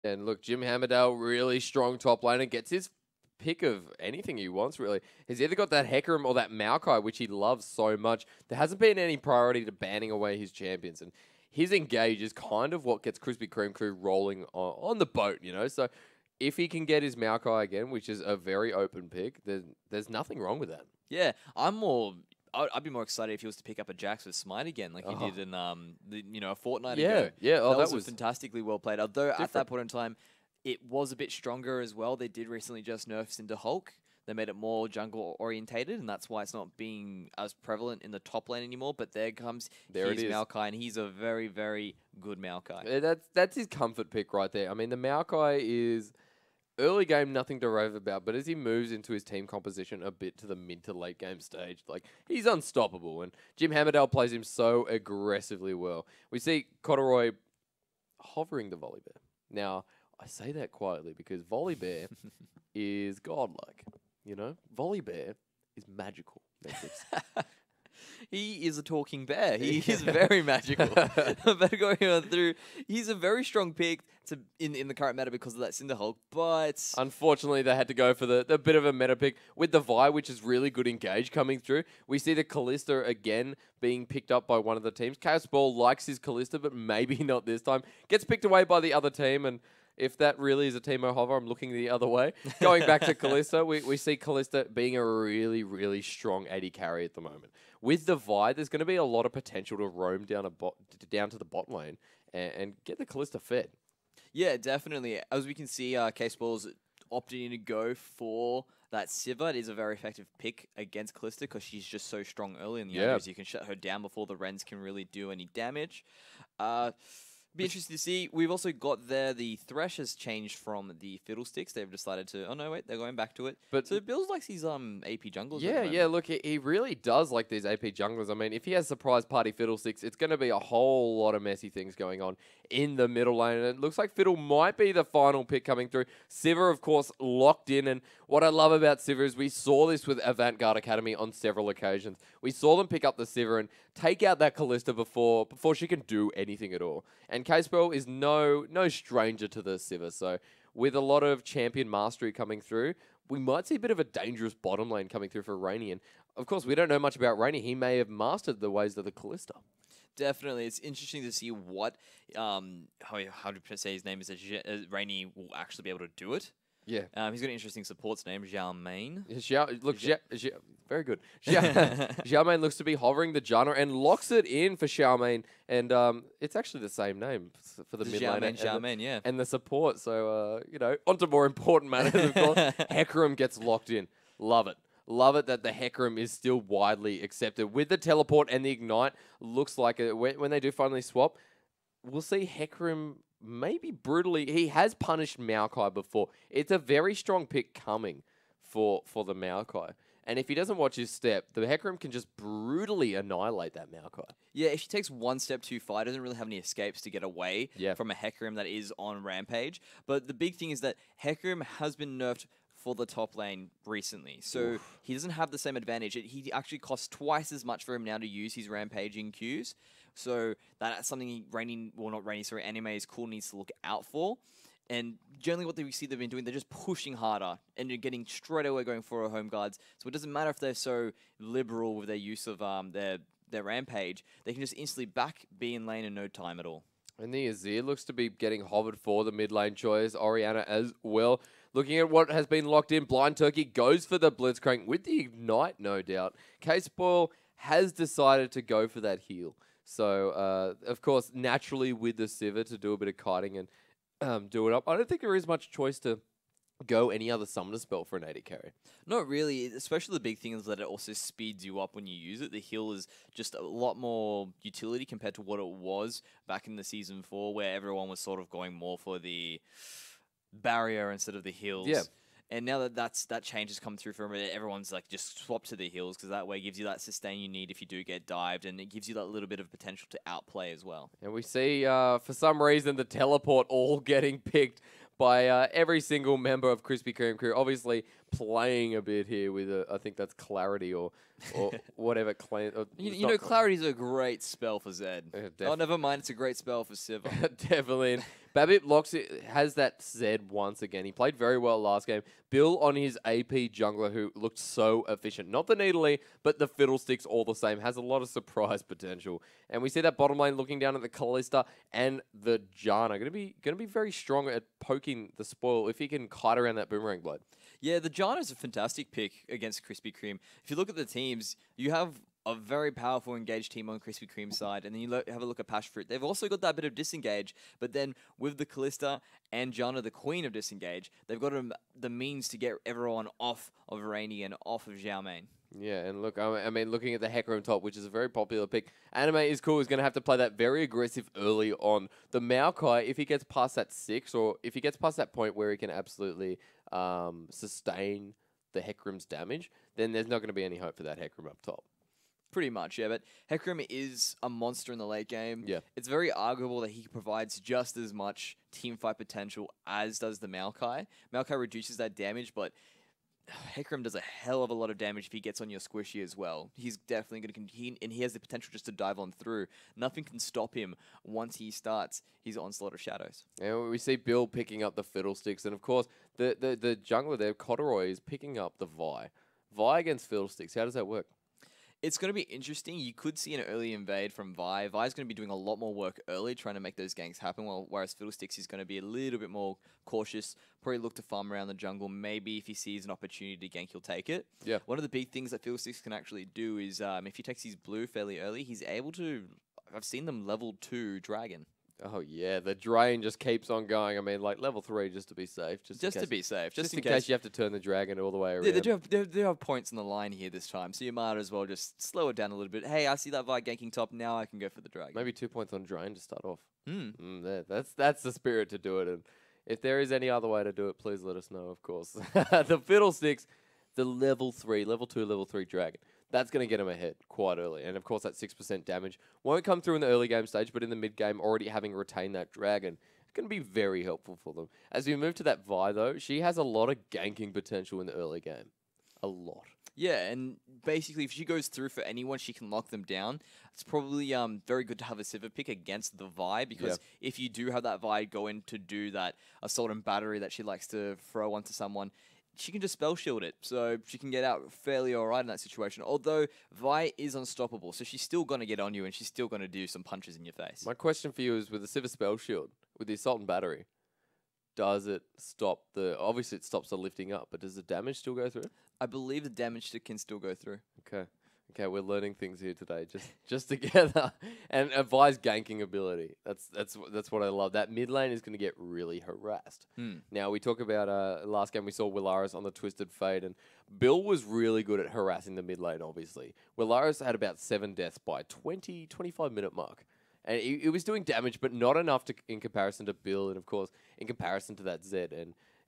And look, Jim Hammerdale, really strong top laner, gets his pick of anything he wants, really. He's either got that Hecarim or that Maokai, which he loves so much. There hasn't been any priority to banning away his champions. And his engage is kind of what gets Krispy Kreme crew rolling on the boat, you know? So if he can get his Maokai again, which is a very open pick, there's nothing wrong with that. Yeah, I'd be more excited if he was to pick up a Jax with Smite again, like he did in a fortnight ago. Yeah, oh, that was fantastically well played. Although at that point in time, it was a bit stronger as well. They did recently just nerfs into Hulk. They made it more jungle orientated, and that's why it's not being as prevalent in the top lane anymore. But there comes his Maokai, and he's a very, very good Maokai. That's his comfort pick right there. I mean, the Maokai is early game, nothing to rave about, but as he moves into his team composition a bit to the mid to late game stage, like, he's unstoppable, and Jim Hammerdale plays him so aggressively well. We see Corduroy hovering the Volibear. Now, I say that quietly because Volibear is godlike, you know? Volibear is magical. He is a talking bear. He is very magical. But going on through, he's a very strong pick in the current meta because of that Cinder Hulk, but unfortunately they had to go for the bit of a meta pick with the Vi, which is really good engage coming through. We see the Callista again being picked up by one of the teams. Chaos Ball likes his Callista, but maybe not this time. Gets picked away by the other team, and if that really is a Teemo hover, I'm looking the other way. Going back to Callista, we see Callista being a really, really strong AD carry at the moment. With the Vi, there's going to be a lot of potential to roam down to the bot lane and get the Callista fed. Yeah, definitely. As we can see, Case Ball's opting in to go for that Sivir. It is a very effective pick against Callista because she's just so strong early in the areas. You can shut her down before the Rens can really do any damage. Be interesting to see. We've also got there the Thresh has changed from the Fiddlesticks. They've decided to. Oh no, wait, they're going back to it. But so Bill's likes these AP junglers. Yeah. Look, he really does like these AP junglers. I mean, if he has surprise party Fiddlesticks, it's going to be a whole lot of messy things going on in the middle lane. And it looks like Fiddle might be the final pick coming through. Sivir, of course, locked in. And what I love about Sivir is we saw this with Avant-Garde Academy on several occasions. We saw them pick up the Sivir and take out that Callista before she can do anything at all. And Casebell is no stranger to the Sivir, so with a lot of champion mastery coming through, we might see a bit of a dangerous bottom lane coming through for Rainy. And of course, we don't know much about Rainy. He may have mastered the ways of the Callista. Definitely, it's interesting to see what how to say his name is. Rainy will actually be able to do it. Yeah. He's got an interesting supports name, Xiaomain. Very good. Xiaomain looks to be hovering the Janna and locks it in for Xiaomain. And it's actually the same name for the mid lane. Xiaomain, yeah. And the support. So, onto more important matters, of course. Hecarim gets locked in. Love it. Love it that the Hecarim is still widely accepted. With the teleport and the ignite, looks like when they do finally swap, we'll see Hecarim maybe brutally. He has punished Maokai before. It's a very strong pick coming for the Maokai. And if he doesn't watch his step, the Hecarim can just brutally annihilate that Maokai. Yeah, if he takes one step too far, he doesn't really have any escapes to get away from a Hecarim that is on Rampage. But the big thing is that Hecarim has been nerfed for the top lane recently. So he doesn't have the same advantage. He actually costs twice as much for him now to use his rampaging Qs. So that's something Anime is cool needs to look out for. And generally what we see they've been doing, they're just pushing harder and you're getting straight away going for home guards. So it doesn't matter if they're so liberal with their use of their rampage. They can just instantly back B in lane in no time at all. And the Azir looks to be getting hovered for the mid lane choice. Orianna as well. Looking at what has been locked in, Blind Turkey goes for the Blitzcrank with the Ignite, no doubt. Case Boyle has decided to go for that heal. So, of course, naturally with the Sivir to do a bit of kiting and do it up. I don't think there is much choice to go any other summoner spell for an AD carry. Not really, especially the big thing is that it also speeds you up when you use it. The heal is just a lot more utility compared to what it was back in the Season 4 where everyone was sort of going more for the barrier instead of the heals. Yeah. And now that change has come through for everyone's like just swap to the heals because that way gives you that sustain you need if you do get dived and it gives you that little bit of potential to outplay as well. And we see for some reason the teleport all getting picked by every single member of Krispy Kreme crew. Obviously playing a bit here with I think that's Clarity or whatever. You know, Clarity is a great spell for Zed. Oh, never mind, it's a great spell for Sivir. Definitely. Babip has that Z once again. He played very well last game. Bill on his AP jungler, who looked so efficient. Not the Needly, but the Fiddlesticks all the same. Has a lot of surprise potential. And we see that bottom lane looking down at the Kalista and the Janna. Gonna be very strong at poking the spoil if he can kite around that boomerang blade. Yeah, the Janna is a fantastic pick against Krispy Kreme. If you look at the teams, you have a very powerful engaged team on Krispy Kreme's side, and then you have a look at Passionfruit. They've also got that bit of disengage, but then with the Kalista and Janna, the queen of disengage, they've got the means to get everyone off of Rainy and off of Xiaomane. Yeah, and look, I mean, looking at the Hecarim top, which is a very popular pick, Anime is cool. He's going to have to play that very aggressive early on. The Maokai, if he gets past that 6, or if he gets past that point where he can absolutely sustain the Hecarim's damage, then there's not going to be any hope for that Hecarim up top. Pretty much, yeah. But Hecarim is a monster in the late game. Yeah. It's very arguable that he provides just as much teamfight potential as does the Maokai. Maokai reduces that damage, but Hecarim does a hell of a lot of damage if he gets on your squishy as well. He's definitely going to... And he has the potential just to dive on through. Nothing can stop him once he starts his onslaught of shadows. And we see Bill picking up the Fiddlesticks. And, of course, the jungler there, Corduroy, is picking up the Vi. Vi against Fiddlesticks. How does that work? It's going to be interesting. You could see an early invade from Vi. Vi's going to be doing a lot more work early, trying to make those ganks happen, whereas Fiddlesticks is going to be a little bit more cautious, probably look to farm around the jungle. Maybe if he sees an opportunity to gank, he'll take it. Yeah. One of the big things that Fiddlesticks can actually do is if he takes his blue fairly early, he's able to... I've seen them level 2 dragon. Oh, yeah. The drain just keeps on going. I mean, like, level 3 just to be safe. Just to be safe. Just in case you have to turn the dragon all the way around. Yeah, they do have points on the line here this time, so you might as well just slow it down a little bit. Hey, I see that Vi ganking top. Now I can go for the dragon. Maybe 2 points on drain to start off. That's the spirit to do it. And if there is any other way to do it, please let us know, of course. The Fiddlesticks, the level 2, level 3 dragon. That's going to get him ahead quite early. And, of course, that 6% damage won't come through in the early game stage, but in the mid-game, already having retained that dragon, it's going to be very helpful for them. As we move to that Vi, though, she has a lot of ganking potential in the early game. A lot. Yeah, and basically, if she goes through for anyone, she can lock them down. It's probably very good to have a Sivir pick against the Vi, because if you do have that Vi go in to do that assault and battery that she likes to throw onto someone, she can just spell shield it, so she can get out fairly alright in that situation. Although Vi is unstoppable, so she's still going to get on you and she's still going to do some punches in your face. My question for you is, with the Sivir spell shield, with the assault and battery, does it stop the... Obviously, it stops the lifting up, but does the damage still go through? I believe the damage can still go through. Okay, we're learning things here today, just together. And Vi's ganking ability. That's what I love. That mid lane is going to get really harassed. Now, we talk about last game we saw Willaris on the Twisted Fate, and Bill was really good at harassing the mid lane, obviously. Willaris had about 7 deaths by 25 minute mark. And he was doing damage, but not enough in comparison to Bill, and of course, in comparison to that Zed.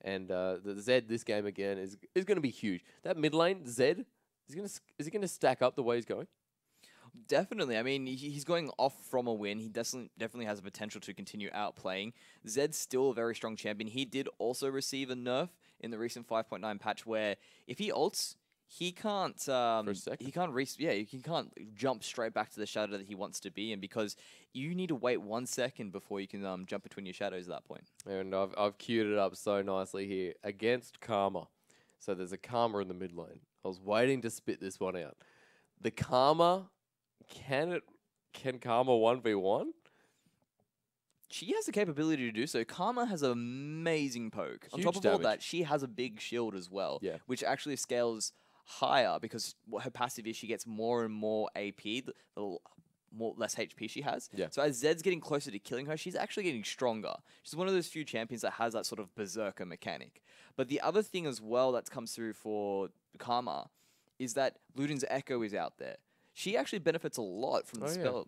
And the Zed this game again is going to be huge. That mid lane, Zed... Is he gonna stack up the way he's going? Definitely. I mean, he's going off from a win. He definitely has the potential to continue outplaying. Zed's still a very strong champion. He did also receive a nerf in the recent 5.9 patch, where if he ults, he can't. For a second. He can't jump straight back to the shadow that he wants to be in, because you need to wait 1 second before you can jump between your shadows at that point. And I've queued it up so nicely here against Karma. So there's a Karma in the mid lane. I was waiting to spit this one out. The Karma, can Karma 1v1? She has the capability to do so. Karma has an amazing poke. Huge On top of damage. all that, she has a big shield as well, Yeah. which actually scales higher, because what her passive is, she gets more and more AP, the less HP she has. Yeah. So as Zed's getting closer to killing her, she's actually getting stronger. She's one of those few champions that has that sort of berserker mechanic. But the other thing as well that comes through for Karma is that Luden's Echo is out there. She actually benefits a lot from the spell,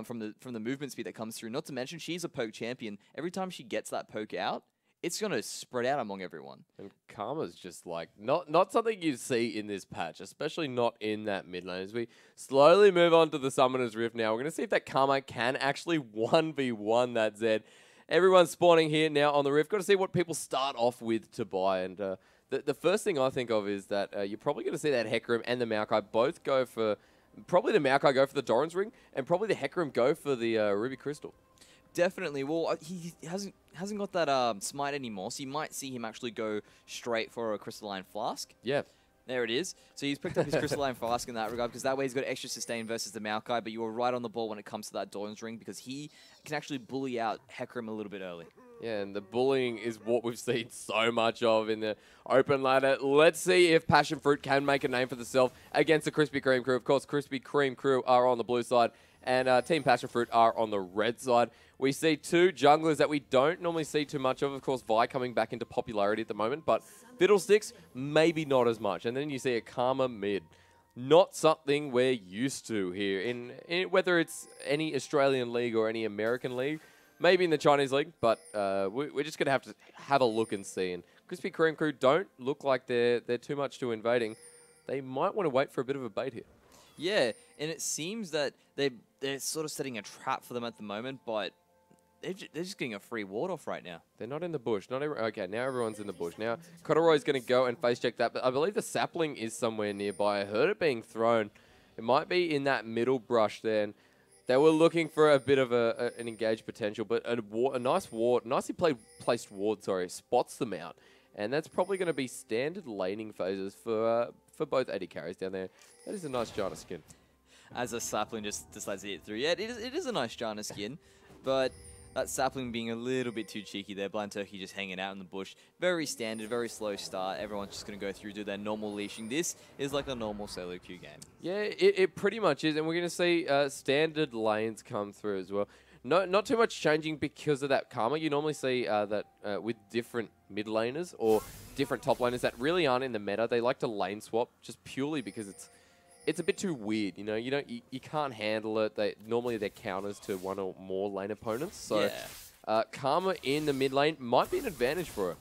from the movement speed that comes through. Not to mention, she's a poke champion. Every time she gets that poke out, it's going to spread out among everyone. And Karma's just like, not something you see in this patch, especially not in that mid lane. As we slowly move on to the Summoner's Rift now, we're going to see if that Karma can actually 1v1 that Zed. Everyone's spawning here now on the Rift. Got to see what people start off with to buy. And the first thing I think of is that you're probably going to see that Hecarim and the Maokai both go for... Probably the Maokai go for the Doran's Ring, and probably the Hecarim go for the Ruby Crystal. Definitely. Well, he hasn't hasn't got that smite anymore, so you might see him actually go straight for a Crystalline Flask. Yeah. There it is. So he's picked up his Crystalline Flask in that regard, because that way he's got extra sustain versus the Maokai, but you were right on the ball when it comes to that Dawn's Ring, because he can actually bully out Hecarim a little bit early. Yeah, and the bullying is what we've seen so much of in the open ladder. Let's see if Passionfruit can make a name for themselves against the Krispy Kreme crew. Of course, Krispy Kreme crew are on the blue side, and Team Passionfruit are on the red side. We see two junglers that we don't normally see too much of. Of course, Vi coming back into popularity at the moment, but Fiddlesticks, maybe not as much. And then you see a Karma mid. Not something we're used to here, in whether it's any Australian league or any American league. Maybe in the Chinese league, but we're just going to have a look and see. And Krispy Kreme crew don't look like they're too much to invading. They might want to wait for a bit of a bait here. Yeah, and it seems that they're sort of setting a trap for them at the moment, but they're just getting a free ward off right now. They're not in the bush. Okay, now everyone's in the bush. Now, Corduroy's going to go and face check that, but I believe the sapling is somewhere nearby. I heard it being thrown. It might be in that middle brush there. And they were looking for a bit of an engaged potential, but a nice ward, nicely placed ward, spots them out. And that's probably going to be standard laning phases for both AD carries down there. That is a nice Janna skin. As a sapling just decides to hit through. Yeah, it is a nice Janna skin, but that sapling being a little bit too cheeky there. Blind Turkey just hanging out in the bush. Very standard, very slow start. Everyone's just going to go through, do their normal leashing. This is like a normal solo queue game. Yeah, it pretty much is. And we're going to see standard lanes come through as well. Not too much changing because of that Karma. You normally see that with different mid laners or different top laners that really aren't in the meta. They like to lane swap just purely because it's a bit too weird, you know. You can't handle it. Normally they're counters to one or more lane opponents. So yeah. Karma in the mid lane might be an advantage for her.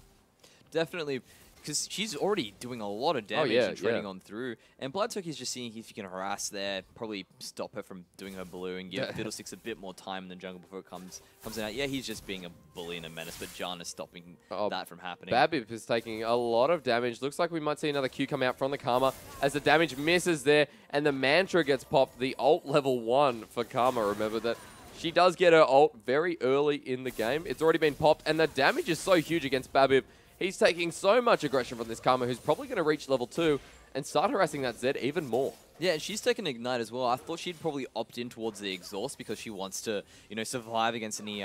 Definitely, because she's already doing a lot of damage and trading on through. And Blood Turkey's just seeing if you can harass there, probably stop her from doing her blue and give Fiddlesticks a bit more time in the jungle before it comes out. Yeah, he's just being a bully and a menace, but Janna's stopping that from happening. Babip is taking a lot of damage. Looks like we might see another Q come out from the Karma as the damage misses there, and the Mantra gets popped. The ult level 1 for Karma, remember that. She does get her ult very early in the game. It's already been popped, and the damage is so huge against Babip. He's taking so much aggression from this Karma, who's probably going to reach level 2 and start harassing that Zed even more. Yeah, and she's taken Ignite as well. I thought she'd probably opt in towards the Exhaust because she wants to, survive against any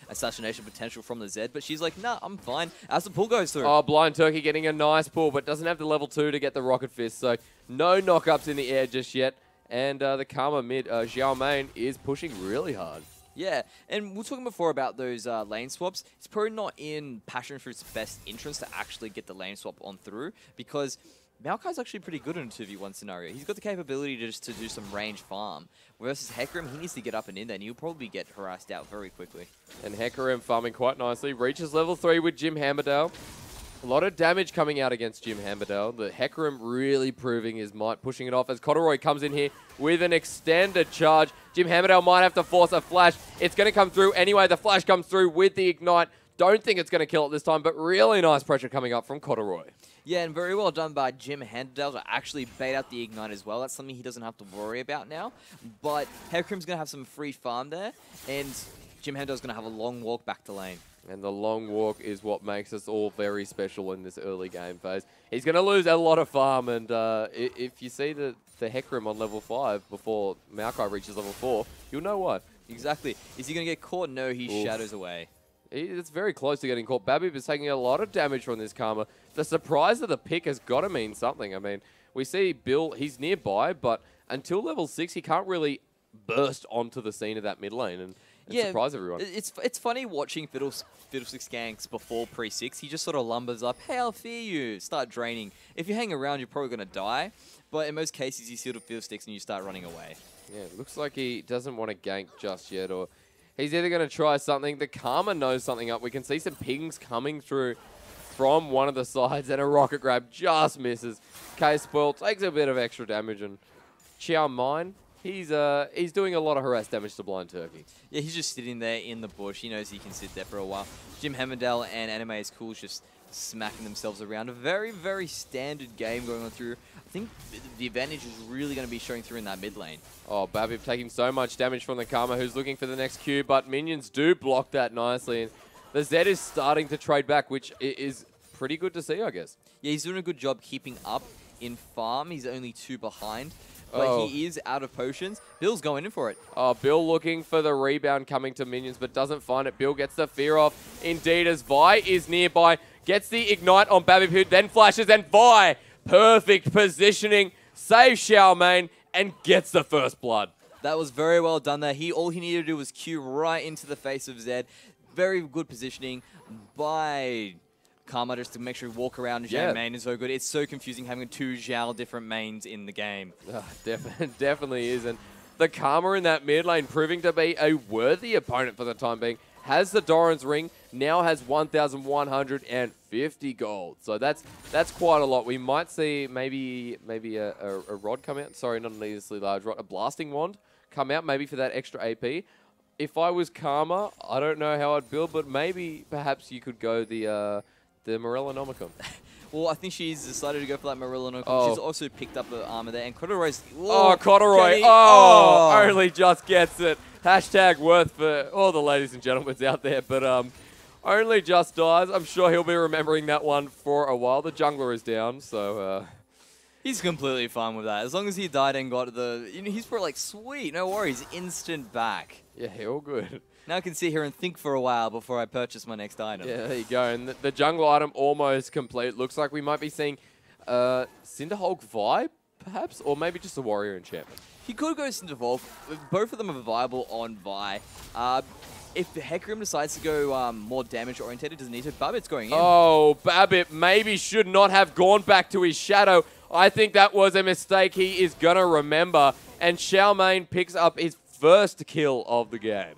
assassination potential from the Zed. But she's like, nah, I'm fine. As the pull goes through. Oh, Blind Turkey getting a nice pull, but doesn't have the level 2 to get the Rocket Fist. So no knockups in the air just yet. And the Karma mid, Xiao Main, is pushing really hard. Yeah, and we were talking before about those lane swaps. It's probably not in Passionfruit's best interest to actually get the lane swap on through because Maokai's actually pretty good in a 2v1 scenario. He's got the capability to do some range farm. Versus Hecarim, he needs to get up and in there, and he'll probably get harassed out very quickly. And Hecarim farming quite nicely. Reaches level 3 with Jim Hammerdale. A lot of damage coming out against Jim Hammerdale. The Hecarim really proving his might, pushing it off as Corduroy comes in here with an extended charge. Jim Hammerdale might have to force a flash. It's going to come through anyway. The flash comes through with the Ignite. Don't think it's going to kill it this time, but really nice pressure coming up from Corduroy. Yeah, and very well done by Jim Hammerdale to actually bait out the Ignite as well. That's something he doesn't have to worry about now. But Hecarim's going to have some free farm there, and Jim Hammerdale's going to have a long walk back to lane. And the long walk is what makes us all very special in this early game phase. He's going to lose a lot of farm, and if you see the Hecarim on level 5 before Maokai reaches level 4, you'll know why. Exactly. Is he going to get caught? No, he shadows away. It's very close to getting caught. Babip is taking a lot of damage from this Karma. The surprise of the pick has got to mean something. I mean, we see Bill, he's nearby, but until level 6, he can't really burst onto the scene of that mid lane and surprise everyone. It's funny watching Fiddlesticks ganks before pre-6. He just sort of lumbers up, hey, I'll fear you, start draining. If you hang around, you're probably going to die. But in most cases, you see the Fiddlesticks and you start running away. Yeah, it looks like he doesn't want to gank just yet, or he's either going to try something. The Karma knows something up. We can see some pings coming through from one of the sides, and a rocket grab just misses. K-Spoil takes a bit of extra damage, and Xiao Mine, he's doing a lot of harass damage to Blind Turkey. Yeah, he's just sitting there in the bush. He knows he can sit there for a while. Jim Hammerdale and Anime is Cool just smacking themselves around. A very, very standard game going on through. I think the advantage is really going to be showing through in that mid lane. Oh, Babip taking so much damage from the Karma, who's looking for the next Q, but minions do block that nicely. And the Z is starting to trade back, which is pretty good to see, I guess. Yeah, he's doing a good job keeping up in farm. He's only 2 behind. But he is out of potions. Bill's going in for it. Oh, Bill looking for the rebound coming to minions, but doesn't find it. Bill gets the fear off. Indeed, as Vi is nearby. Gets the ignite on Babip, who then flashes, and Vi, perfect positioning, saves Xiaomane, and gets the first blood. That was very well done there. All he needed to do was Q right into the face of Zed. Very good positioning by Karma just to make sure we walk around. Zhao main is so good. It's so confusing having 2 Zhao different mains in the game. Definitely is. And the Karma in that mid lane proving to be a worthy opponent for the time being. Has the Doran's ring, now has 1,150 gold. So that's quite a lot. We might see maybe a rod come out. Sorry, not a needlessly large rod. A blasting wand come out maybe for that extra AP. If I was Karma, I don't know how I'd build, but perhaps you could go the Morellonomicon. Well, I think she's decided to go for that Morellonomicon. She's also picked up the armor there. And Corduroy's... Oh, Corduroy. Only just gets it. Hashtag worth for all the ladies and gentlemen out there. But only just dies. I'm sure he'll be remembering that one for a while. The jungler is down, so... He's completely fine with that. As long as he died and got the... he's probably like, sweet, no worries. Instant back. Yeah, all good. Now I can sit here and think for a while before I purchase my next item. Yeah, there you go. And the jungle item almost complete. Looks like we might be seeing Cinderhulk Vi, perhaps? Or maybe just a warrior enchantment. He could go Cinderhulk. Both of them are viable on Vi. If Hecarim decides to go more damage-orientated, doesn't need to. Babbitt's going in. Oh, Babbitt maybe should not have gone back to his shadow. I think that was a mistake he is going to remember. And Xiaomane picks up his first kill of the game.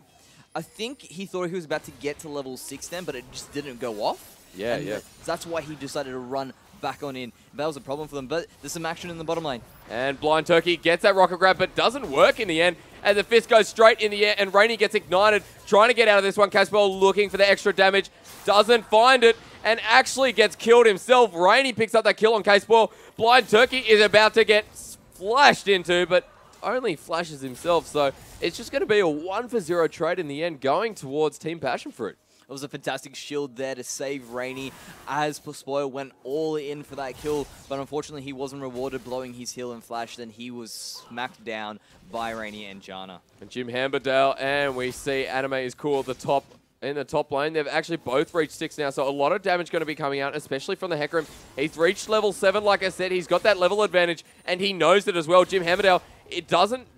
I think he thought he was about to get to level 6 then, but it just didn't go off. Yeah, yeah. That's why he decided to run back on in. That was a problem for them, but there's some action in the bottom lane. And Blind Turkey gets that rocket grab, but doesn't work in the end. And the fist goes straight in the air, and Rainy gets ignited, trying to get out of this one. Caswell looking for the extra damage, doesn't find it, and actually gets killed himself. Rainy picks up that kill on Caswell. Blind Turkey is about to get flashed into, but only flashes himself, so it's just going to be a 1-for-0 trade in the end, going towards Team Passionfruit. It was a fantastic shield there to save Rainy as Spoil went all in for that kill, but unfortunately he wasn't rewarded blowing his heal and flash. Then he was smacked down by Rainy and Janna. And Jim Hamberdale, and we see Anime is cool at the top. In the top lane, they've actually both reached 6 now, so a lot of damage going to be coming out, especially from the Hecarim. He's reached level 7, like I said. He's got that level advantage, and he knows it as well. Jim Hammerdale,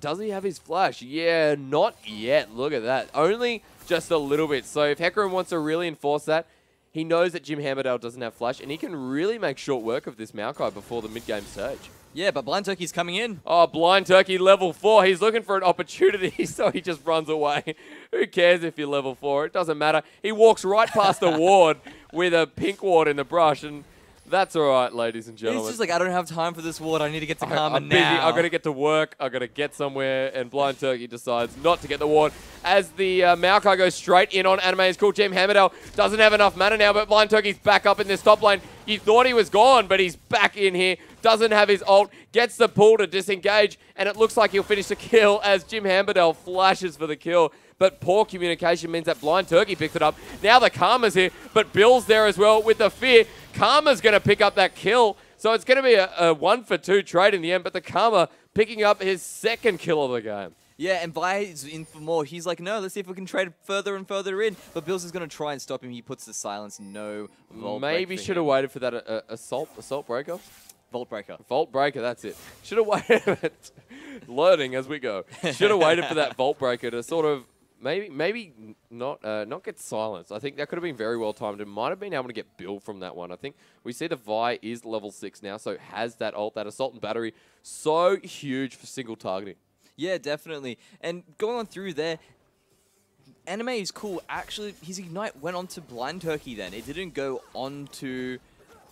does he have his flash? Yeah, not yet. Look at that. Only just a little bit. So if Hecarim wants to really enforce that, he knows that Jim Hammerdale doesn't have flash, and he can really make short work of this Maokai before the mid-game stage. Yeah, but Blind Turkey's coming in. Oh, Blind Turkey level 4. He's looking for an opportunity, so he just runs away. Who cares if you're level 4? It doesn't matter. He walks right past the ward with a pink ward in the brush, and that's all right, ladies and gentlemen. He's just like, I don't have time for this ward. I need to get to Karma I'm busy. now. I've got to get to work. I've got to get somewhere, and Blind Turkey decides not to get the ward. As the Maokai goes straight in on Anime's cool. Jim Hammerdale doesn't have enough mana now, but Blind Turkey's back up in this top lane. You thought he was gone, but he's back in here. Doesn't have his ult, gets the pull to disengage, and it looks like he'll finish the kill as Jim Hammerdale flashes for the kill. But poor communication means that Blind Turkey picks it up. Now the Karma's here, but Bill's there as well with the fear. Karma's going to pick up that kill, so it's going to be a 1-for-2 trade in the end, but the Karma picking up his second kill of the game. Yeah, and Vi's in for more. He's like, no, let's see if we can trade further and further in. But Bills is going to try and stop him. He puts the silence, no Vault Maybe break should have waited for that assault breaker. Vault breaker. Vault breaker, that's it. Should have waited. Learning as we go. Should have waited for that vault breaker to sort of maybe not get silenced. I think that could have been very well timed. It might have been able to get Bill from that one. I think we see the Vi is level 6 now, so has that ult, that assault and battery. So huge for single targeting. Yeah, definitely. And going on through there, Anime is cool. Actually, his Ignite went on to Blind Turkey then. It didn't go on to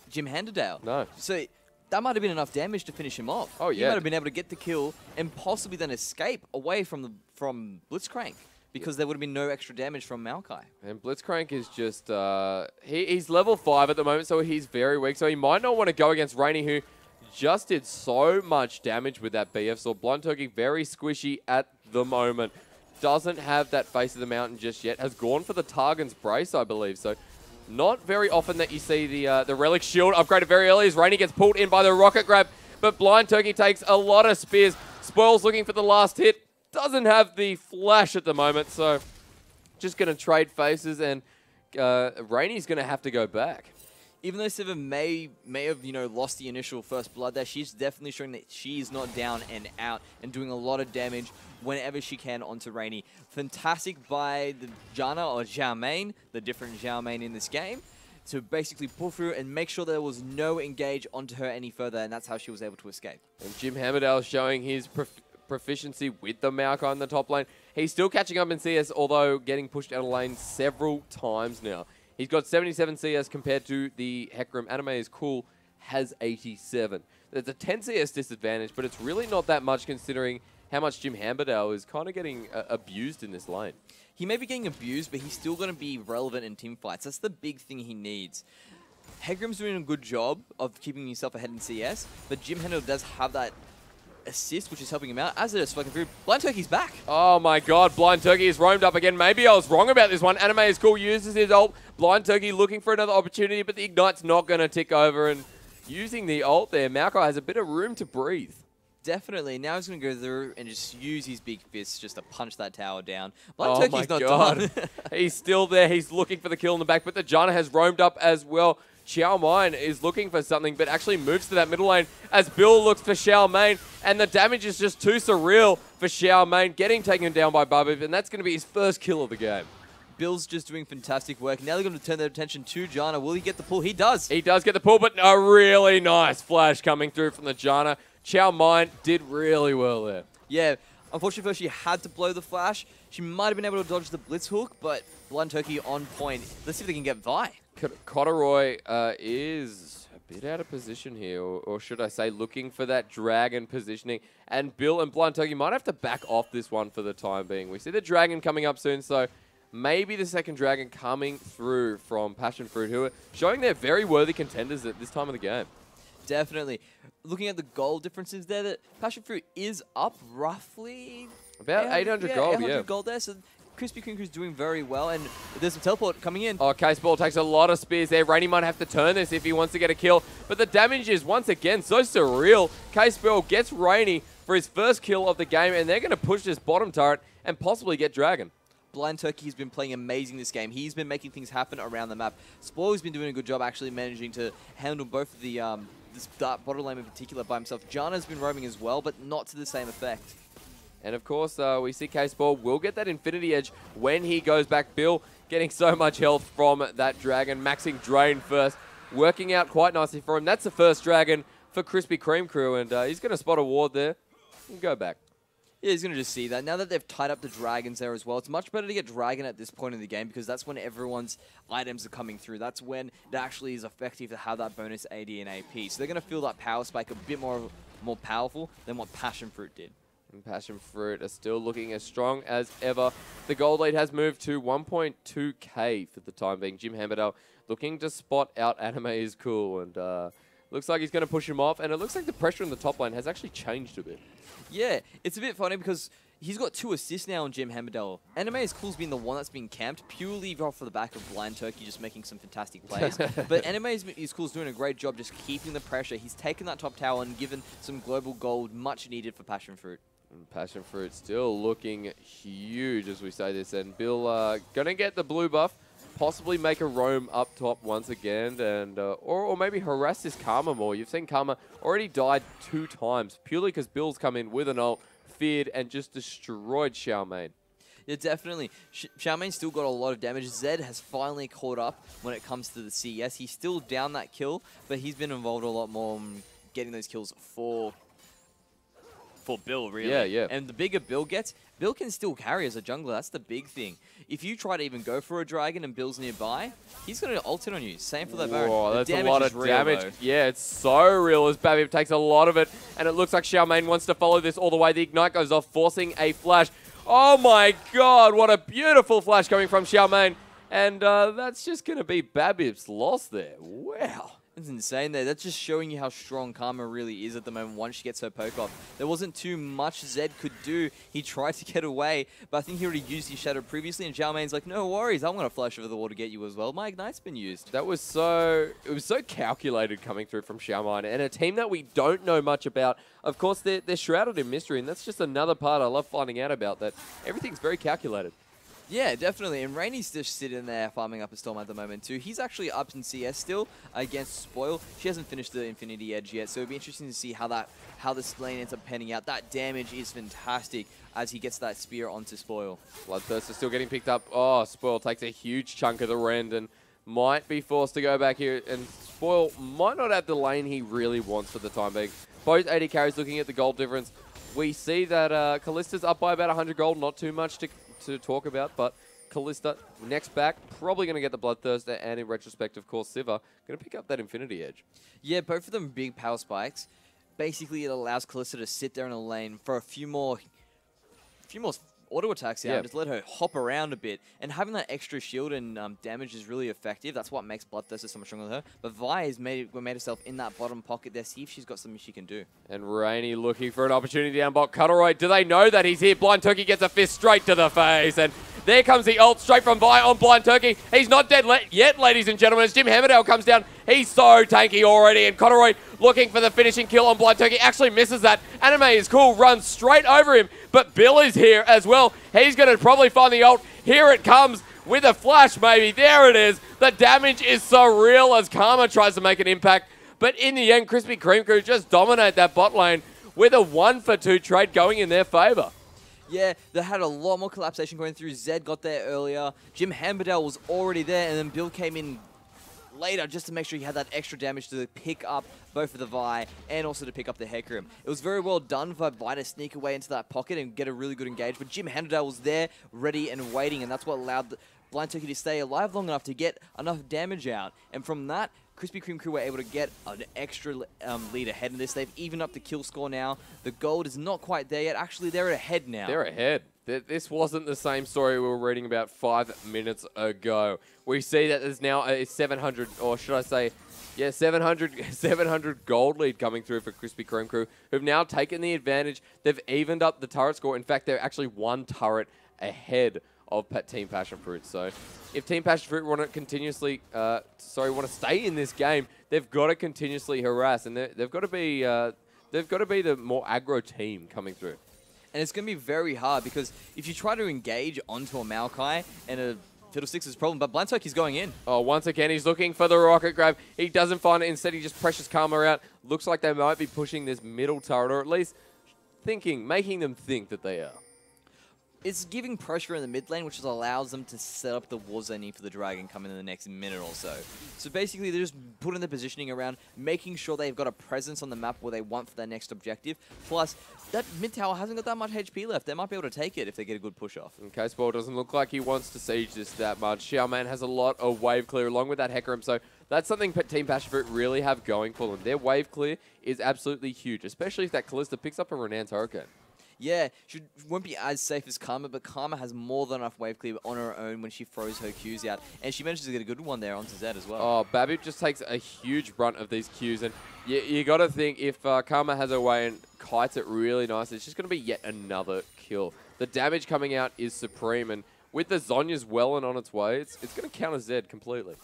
Jim Hammerdale. No. So that might have been enough damage to finish him off. Oh, yeah. He might have been able to get the kill and possibly then escape away from Blitzcrank because there would have been no extra damage from Maokai. And Blitzcrank is just... he's level 5 at the moment, so he's very weak. So he might not want to go against Rainy, who just did so much damage with that BF. So Blind Turkey very squishy at the moment. doesn't have that face of the mountain just yet. Has gone for the Targon's Brace, I believe. So not very often that you see the Relic Shield upgraded very early as Rainy gets pulled in by the Rocket Grab. But Blind Turkey takes a lot of spears. Spoil's looking for the last hit. Doesn't have the flash at the moment, so just going to trade faces, and Rainy's going to have to go back. Even though Seven may have, lost the initial first blood there, she's definitely showing that she's not down and out and doing a lot of damage whenever she can onto Rainy. Fantastic by the Janna or Xiaomain, the different Xiaomain in this game, to basically pull through and make sure there was no engage onto her any further, and that's how she was able to escape. And Jim Hammerdale showing his proficiency with the Maokai in the top lane. He's still catching up in CS, although getting pushed out of lane several times now. He's got 77 CS compared to the Hecarim. Anime is cool, has 87. There's a 10 CS disadvantage, but it's really not that much considering how much Jim Hammerdale is kind of getting abused in this lane. He may be getting abused, but he's still going to be relevant in team fights. That's the big thing he needs. Hecarim's doing a good job of keeping himself ahead in CS, but Jim Hammerdale does have that assist, which is helping him out, as it is fucking through. Blind Turkey's back. Oh my god, Blind Turkey is roamed up again. Maybe I was wrong about this one. Anime is cool, uses his ult. Blind Turkey looking for another opportunity, but the Ignite's not going to tick over, and using the ult there, Maokai has a bit of room to breathe. Definitely. Now he's going to go through and just use his big fists just to punch that tower down. Blind Turkey's not done. He's still there. He's looking for the kill in the back, but the Janna has roamed up as well. Xiaomain is looking for something, but actually moves to that middle lane as Bill looks for Xiaomain, and the damage is just too surreal for Xiaomain, getting taken down by Bubba, and that's going to be his first kill of the game. Bill's just doing fantastic work. Now they're going to turn their attention to Janna. Will he get the pull? He does. He does get the pull, but a really nice flash coming through from the Janna. Xiaomain did really well there. Yeah, unfortunately first she had to blow the flash. She might have been able to dodge the Blitz hook, but Blind Turkey on point. Let's see if they can get Vi. Corduroy is a bit out of position here, or should I say looking for that dragon positioning. And Bill and Blind Turkey might have to back off this one for the time being. We see the dragon coming up soon, so maybe the second dragon coming through from Passionfruit, who are showing they're very worthy contenders at this time of the game. Definitely. Looking at the gold differences there, that Passionfruit is up roughly about 800 gold, 800 gold there, so Krispy Kreme is doing very well, and there's some teleport coming in. Oh, Caseball takes a lot of spears there. Rainy might have to turn this if he wants to get a kill, but the damage is once again so surreal. Caseball gets Rainy for his first kill of the game, and they're going to push this bottom turret and possibly get Dragon. Blind Turkey has been playing amazing this game. He's been making things happen around the map. Spoil's been doing a good job actually managing to handle both of the this bottom lane in particular by himself. Janna's been roaming as well, but not to the same effect. And of course, we see Caseball will get that Infinity Edge when he goes back. Bill getting so much health from that Dragon, maxing Drain first, working out quite nicely for him. That's the first Dragon for Krispy Kreme crew, and he's going to spot a ward there and go back. Yeah, he's going to just see that. Now that they've tied up the Dragons there as well, it's much better to get Dragon at this point in the game because that's when everyone's items are coming through. That's when it actually is effective to have that bonus AD and AP. So they're going to feel that power spike a bit more powerful than what Passionfruit did. And Passionfruit are still looking as strong as ever. The gold lead has moved to 1.2k for the time being. Jim Hammerdale looking to spot out Anime is cool, and looks like he's going to push him off, and it looks like the pressure in the top lane has actually changed a bit. Yeah, it's a bit funny because he's got 2 assists now on Jim Hammerdale. Anime is cool's been the one that's been camped purely off the back of Blind Turkey just making some fantastic plays. But Anime is cool's doing a great job just keeping the pressure. He's taken that top tower and given some global gold much needed for Passionfruit. And Passionfruit still looking huge as we say this. And Bill going to get the blue buff, possibly make a roam up top once again, and or maybe harass this Karma more. You've seen Karma already died 2 times, purely because Bill's come in with an ult, feared, and just destroyed Xiaomain. Yeah, definitely. Xiaomain's still got a lot of damage. Zed has finally caught up when it comes to the CS. He's still down that kill, but he's been involved a lot more in getting those kills for Bill, really. Yeah, yeah. And the bigger Bill gets, Bill can still carry as a jungler. That's the big thing. If you try to even go for a dragon and Bill's nearby, he's going to ult it on you. Same for that Baron. Oh, that's a lot of damage. Though. Yeah, it's so real as Babib takes a lot of it, and it looks like Xiaomain wants to follow this all the way. The Ignite goes off, forcing a flash. Oh my god, what a beautiful flash coming from Xiaomain. And that's just going to be Babib's loss there. Wow. That's insane there. That's just showing you how strong Karma really is at the moment once she gets her poke off. There wasn't too much Zed could do. He tried to get away, but I think he already used his shadow previously, and Zhao Main's like, no worries, I'm going to flash over the wall to get you as well. My Ignite's been used. That was so... It was so calculated coming through from Xiaoman, and a team that we don't know much about. Of course, they're shrouded in mystery, and that's just another part I love finding out about, that everything's very calculated. Yeah, definitely. And Rainey's just sitting there farming up a Storm at the moment too. He's actually up in CS still against Spoil. She hasn't finished the Infinity Edge yet, so it'll be interesting to see how this lane ends up panning out. That damage is fantastic as he gets that spear onto Spoil. Bloodthirster still getting picked up. Oh, Spoil takes a huge chunk of the rend and might be forced to go back here. And Spoil might not have the lane he really wants for the time being. Both AD carries looking at the gold difference. We see that Callista's up by about 100 gold, not too much to talk about, but Callista next back, probably going to get the Bloodthirster, and in retrospect, of course, Sivir going to pick up that Infinity Edge. Yeah, both of them big power spikes. Basically, it allows Callista to sit there in a lane for a few more auto attacks out, just let her hop around a bit. And having that extra shield and damage is really effective. That's what makes Bloodthirster so much stronger than her. But Vi has made herself in that bottom pocket there. See if she's got something she can do. And Rainey looking for an opportunity down bot. Cuddleroy, do they know that he's here? Blind Turkey gets a fist straight to the face. And there comes the ult straight from Vi on Blind Turkey. He's not dead yet, ladies and gentlemen. As Jim Hammerdale comes down, he's so tanky already. And Cuddleroy looking for the finishing kill on Blind Turkey. Actually misses that. Anime is cool. Runs straight over him. But Bill is here as well. He's going to probably find the ult. Here it comes with a flash, maybe. There it is. The damage is so real as Karma tries to make an impact. But in the end, Krispy Kreme crew just dominate that bot lane with a 1-for-2 trade going in their favor. Yeah, they had a lot more collapsation going through. Zed got there earlier. Jim Hammerdale was already there, and then Bill came in later just to make sure he had that extra damage to pick up both of the Vi and also to pick up the Hecarim. It was very well done for Vi to sneak away into that pocket and get a really good engage, but Jim Hammerdale was there, ready and waiting, and that's what allowed the Blind Turkey to stay alive long enough to get enough damage out. And from that, Krispy Kreme crew were able to get an extra lead ahead in this. They've evened up the kill score now. The gold is not quite there yet. Actually, they're ahead now. They're ahead. This wasn't the same story we were reading about 5 minutes ago. We see that there's now a 700, or should I say, yeah, 700 gold lead coming through for Krispy Kreme crew, who've now taken the advantage. They've evened up the turret score. In fact, they're actually one turret ahead of Team Passionfruit. So if Team Passionfruit want to continuously, want to stay in this game, they've got to continuously harass, and they've got to be the more aggro team coming through. And it's going to be very hard because if you try to engage onto a Maokai and a Fiddlesticks is a problem, but Blind Turkey's going in. Oh, once again, he's looking for the rocket grab. He doesn't find it. Instead, he just pressures Karma out. Looks like they might be pushing this middle turret, or at least making them think that they are. It's giving pressure in the mid lane, which allows them to set up the wards they need for the Dragon coming in the next minute or so. So basically, they're just putting the positioning around, making sure they've got a presence on the map where they want for their next objective. Plus, that mid tower hasn't got that much HP left. They might be able to take it if they get a good push off. Okay, Spoil doesn't look like he wants to siege this that much. Xiaoman has a lot of wave clear along with that Hecarim, so that's something Team Passionfruit really have going for them. Their wave clear is absolutely huge, especially if that Callista picks up a Renan's Hurricane. Yeah, she won't be as safe as Karma, but Karma has more than enough wave clear on her own when she throws her Qs out. And she manages to get a good one there onto Zed as well. Oh, Babip just takes a huge brunt of these Qs. And you got to think, if Karma has her way and kites it really nice, it's just going to be yet another kill. The damage coming out is supreme. And with the Zhonya's well and on its way, it's going to counter Zed completely.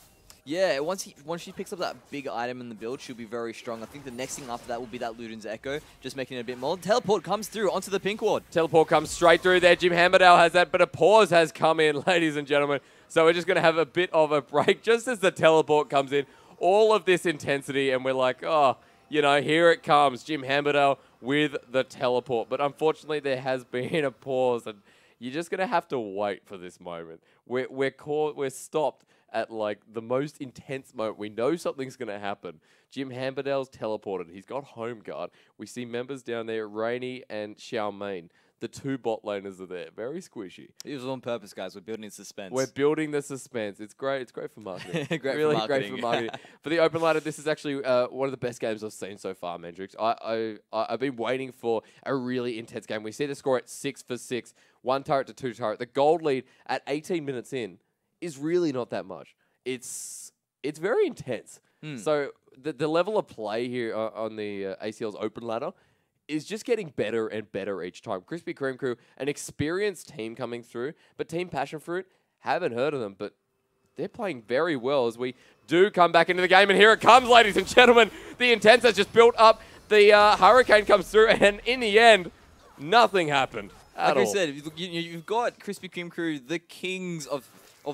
Yeah, once she picks up that big item in the build, she'll be very strong. I think the next thing after that will be that Luden's Echo, just making it a bit more. Teleport comes through onto the pink ward. Teleport comes straight through there. Jim Hammerdale has that, but a pause has come in, ladies and gentlemen. So we're just going to have a bit of a break just as the teleport comes in. All of this intensity, and we're like, oh, you know, here it comes. Jim Hammerdale with the teleport. But unfortunately, there has been a pause, and you're just going to have to wait for this moment. We're stopped at like the most intense moment. We know something's going to happen. Jim Hammerdale's teleported. He's got home guard. We see members down there, Rainey and Xiaomain. The two bot laners are there. Very squishy. It was on purpose, guys. We're building suspense. We're building the suspense. It's great. It's great for marketing. Really great for marketing. For the open ladder, this is actually one of the best games I've seen so far, Mendrix. I've been waiting for a really intense game. We see the score at 6 for 6. 1 turret to 2 turret. The gold lead at 18 minutes in is really not that much. It's very intense. So the level of play here on the ACL's open ladder is just getting better and better each time. Krispy Kreme crew, an experienced team coming through, but Team Passionfruit, haven't heard of them, but they're playing very well as we do come back into the game. And here it comes, ladies and gentlemen. The intense has just built up. The hurricane comes through, and in the end, nothing happened at all. Like I said, you've got Krispy Kreme crew, the kings of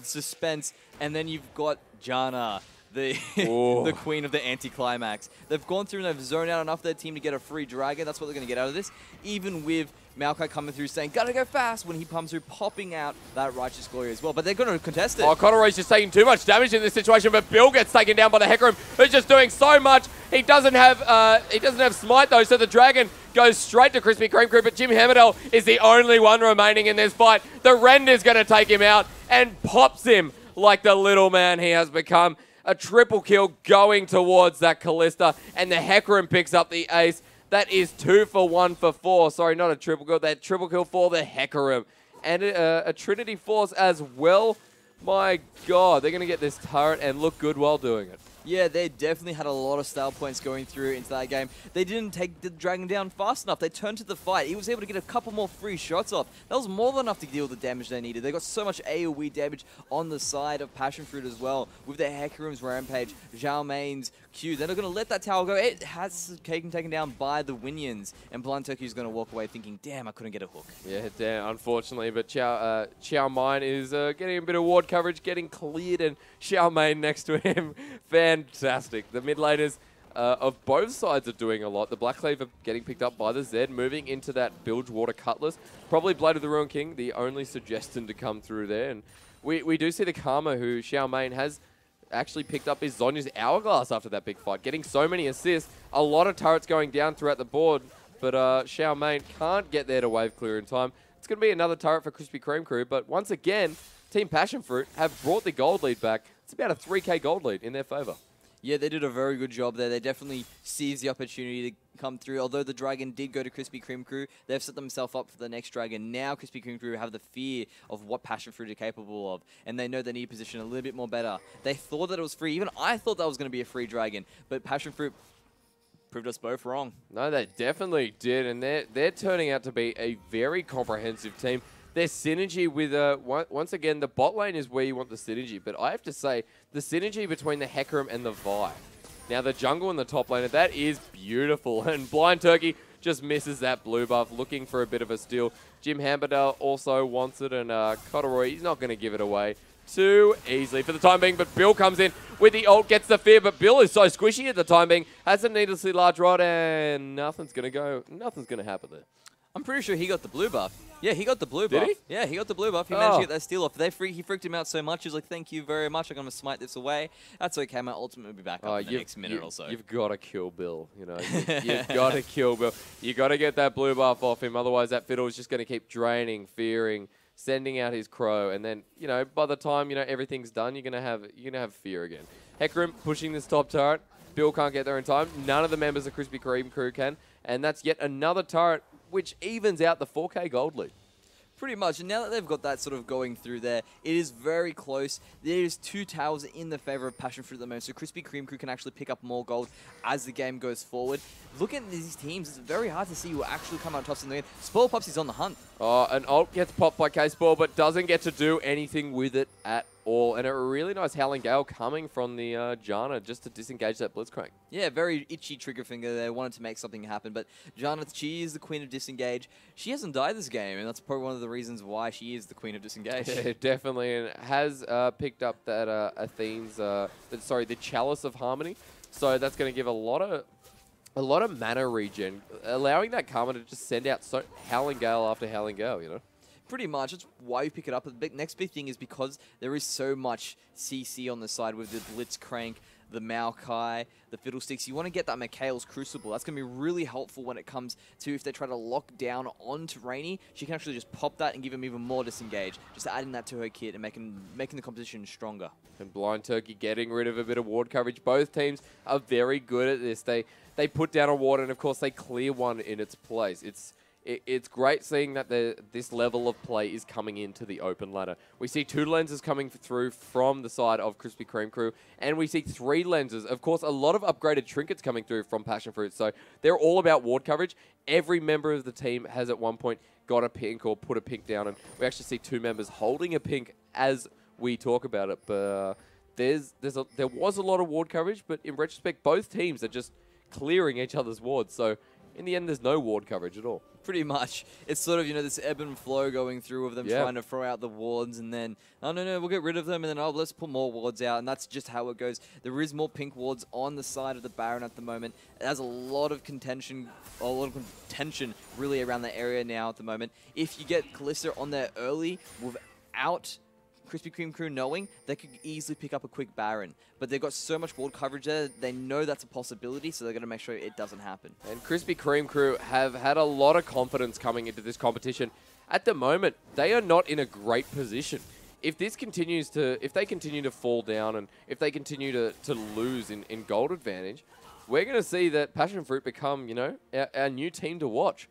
suspense, and then you've got Jana, the queen of the anticlimax. They've gone through and they've zoned out enough of their team to get a free dragon. That's what they're going to get out of this. Even with Maokai coming through saying, gotta go fast, when he pumps through, popping out that Righteous Glory as well. But they're going to contest it. Oh, Conroy's just taking too much damage in this situation, but Bill gets taken down by the Hecarim, who's just doing so much. He doesn't have Smite, though, so the dragon goes straight to Krispy Kreme crew, but Jim Hammerdell is the only one remaining in this fight. The Rend is going to take him out and pops him like the little man he has become. A triple kill going towards that Callista, and the Hecarim picks up the ace. That is 2 for 1 for 4. Sorry, not a triple kill. That triple kill for the Hecarim. And a Trinity Force as well. My God, they're going to get this turret and look good while doing it. Yeah, they definitely had a lot of style points going through into that game. They didn't take the dragon down fast enough. They turned to the fight. He was able to get a couple more free shots off. That was more than enough to deal with the damage they needed. They got so much AoE damage on the side of Passionfruit as well. With their Hecarim's Rampage, Zhao Main's Q. They're not going to let that tower go. It has taken down by the Winions. And Blind Turkey's going to walk away thinking, damn, I couldn't get a hook. Yeah, damn, unfortunately. But Xiao Mein is getting a bit of ward coverage, getting cleared, and Xiao Mein next to him. Fantastic. The mid laners of both sides are doing a lot. The Black Cleaver getting picked up by the Zed, moving into that Bilgewater Cutlass. Probably Blade of the Ruined King, the only suggestion to come through there. And we do see the Karma, who Xiao Mein has actually picked up his Zonya's Hourglass after that big fight, getting so many assists. A lot of turrets going down throughout the board, but Xiao Mein can't get there to wave clear in time. It's going to be another turret for Krispy Kreme crew, but once again, Team Passionfruit have brought the gold lead back. It's about a 3k gold lead in their favor. Yeah, they did a very good job there. They definitely seized the opportunity to come through. Although the dragon did go to Krispy Kreme crew, they've set themselves up for the next dragon. Now Krispy Kreme crew have the fear of what Passionfruit are capable of, and they know they need to position a little bit more better. They thought that it was free. Even I thought that was going to be a free dragon, but Passionfruit proved us both wrong. No, they definitely did, and they're turning out to be a very comprehensive team. Their synergy with, once again, the bot lane is where you want the synergy. But I have to say, the synergy between the Hecarim and the Vi. Now, the jungle and the top laner, that is beautiful. And Blind Turkey just misses that blue buff, looking for a bit of a steal. Jim Hammerdell also wants it, and Cotteroy, he's not going to give it away too easily for the time being. But Bill comes in with the ult, gets the fear, but Bill is so squishy at the time being, has a needlessly large rod, and nothing's going to happen there. I'm pretty sure he got the blue buff. Yeah, he got the blue buff. Did he? Yeah, he got the blue buff. He managed to get that steal off. He freaked him out so much. He was like, thank you very much. I'm going to smite this away. That's okay. My ultimate will be back up in the next minute or so. You've got to kill Bill. You know, you've got to kill Bill. You got to get that blue buff off him. Otherwise, that fiddle is just going to keep draining, fearing, sending out his crow. And then, you know, by the time, you know, everything's done, you're going to have fear again. Hecarim pushing this top turret. Bill can't get there in time. None of the members of Krispy Kreme crew can. And that's yet another turret which evens out the 4k gold lead. Pretty much. And now that they've got that sort of going through there, it is very close. There is 2 towers in the favor of Passionfruit at the moment, so Krispy Kreme crew can actually pick up more gold as the game goes forward. Looking at these teams, it's very hard to see who will actually come out tops in the end. Spoil Pops is on the hunt. An ult gets popped by K-Spoil, but doesn't get to do anything with it at all. And a really nice Howling Gale coming from the Jana just to disengage that Blitzcrank. Yeah, very itchy trigger finger there. Wanted to make something happen, but Jana, she is the queen of disengage. She hasn't died this game, and that's probably one of the reasons why she is the queen of disengage. Yeah, definitely, and has picked up that Athene's, the Chalice of Harmony. So that's going to give a lot of mana regen, allowing that Karma to just send out Howling Gale after Howling Gale, you know? Pretty much. That's why you pick it up. The next big thing is because there is so much CC on the side with the Blitzcrank, the Maokai, the Fiddlesticks. You want to get that Mikhail's Crucible. That's going to be really helpful when it comes to if they try to lock down onto Rainy. She can actually just pop that and give him even more disengage. Just adding that to her kit and making the competition stronger. And Blind Turkey getting rid of a bit of ward coverage. Both teams are very good at this. They put down a ward and, of course, they clear one in its place. It's great seeing that this level of play is coming into the open ladder. We see 2 lenses coming through from the side of Krispy Kreme crew, and we see 3 lenses. Of course, a lot of upgraded trinkets coming through from Passionfruit. So they're all about ward coverage. Every member of the team has at one point got a pink or put a pink down, and we actually see 2 members holding a pink as we talk about it. But there was a lot of ward coverage, but in retrospect, both teams are just clearing each other's wards. So in the end, there's no ward coverage at all. Pretty much. It's sort of, this ebb and flow going through of them trying to throw out the wards, and then, oh, no, we'll get rid of them, and then, oh, let's put more wards out, and that's just how it goes. There is more pink wards on the side of the Baron at the moment. It has a lot of contention really around the area now at the moment. If you get Kalista on there early without Krispy Kreme crew knowing, they could easily pick up a quick Baron. But they've got so much ward coverage there, they know that's a possibility, so they're going to make sure it doesn't happen. And Krispy Kreme crew have had a lot of confidence coming into this competition. At the moment, they are not in a great position. If they continue to fall down, and if they continue to lose in gold advantage, we're going to see that Passionfruit become, our new team to watch.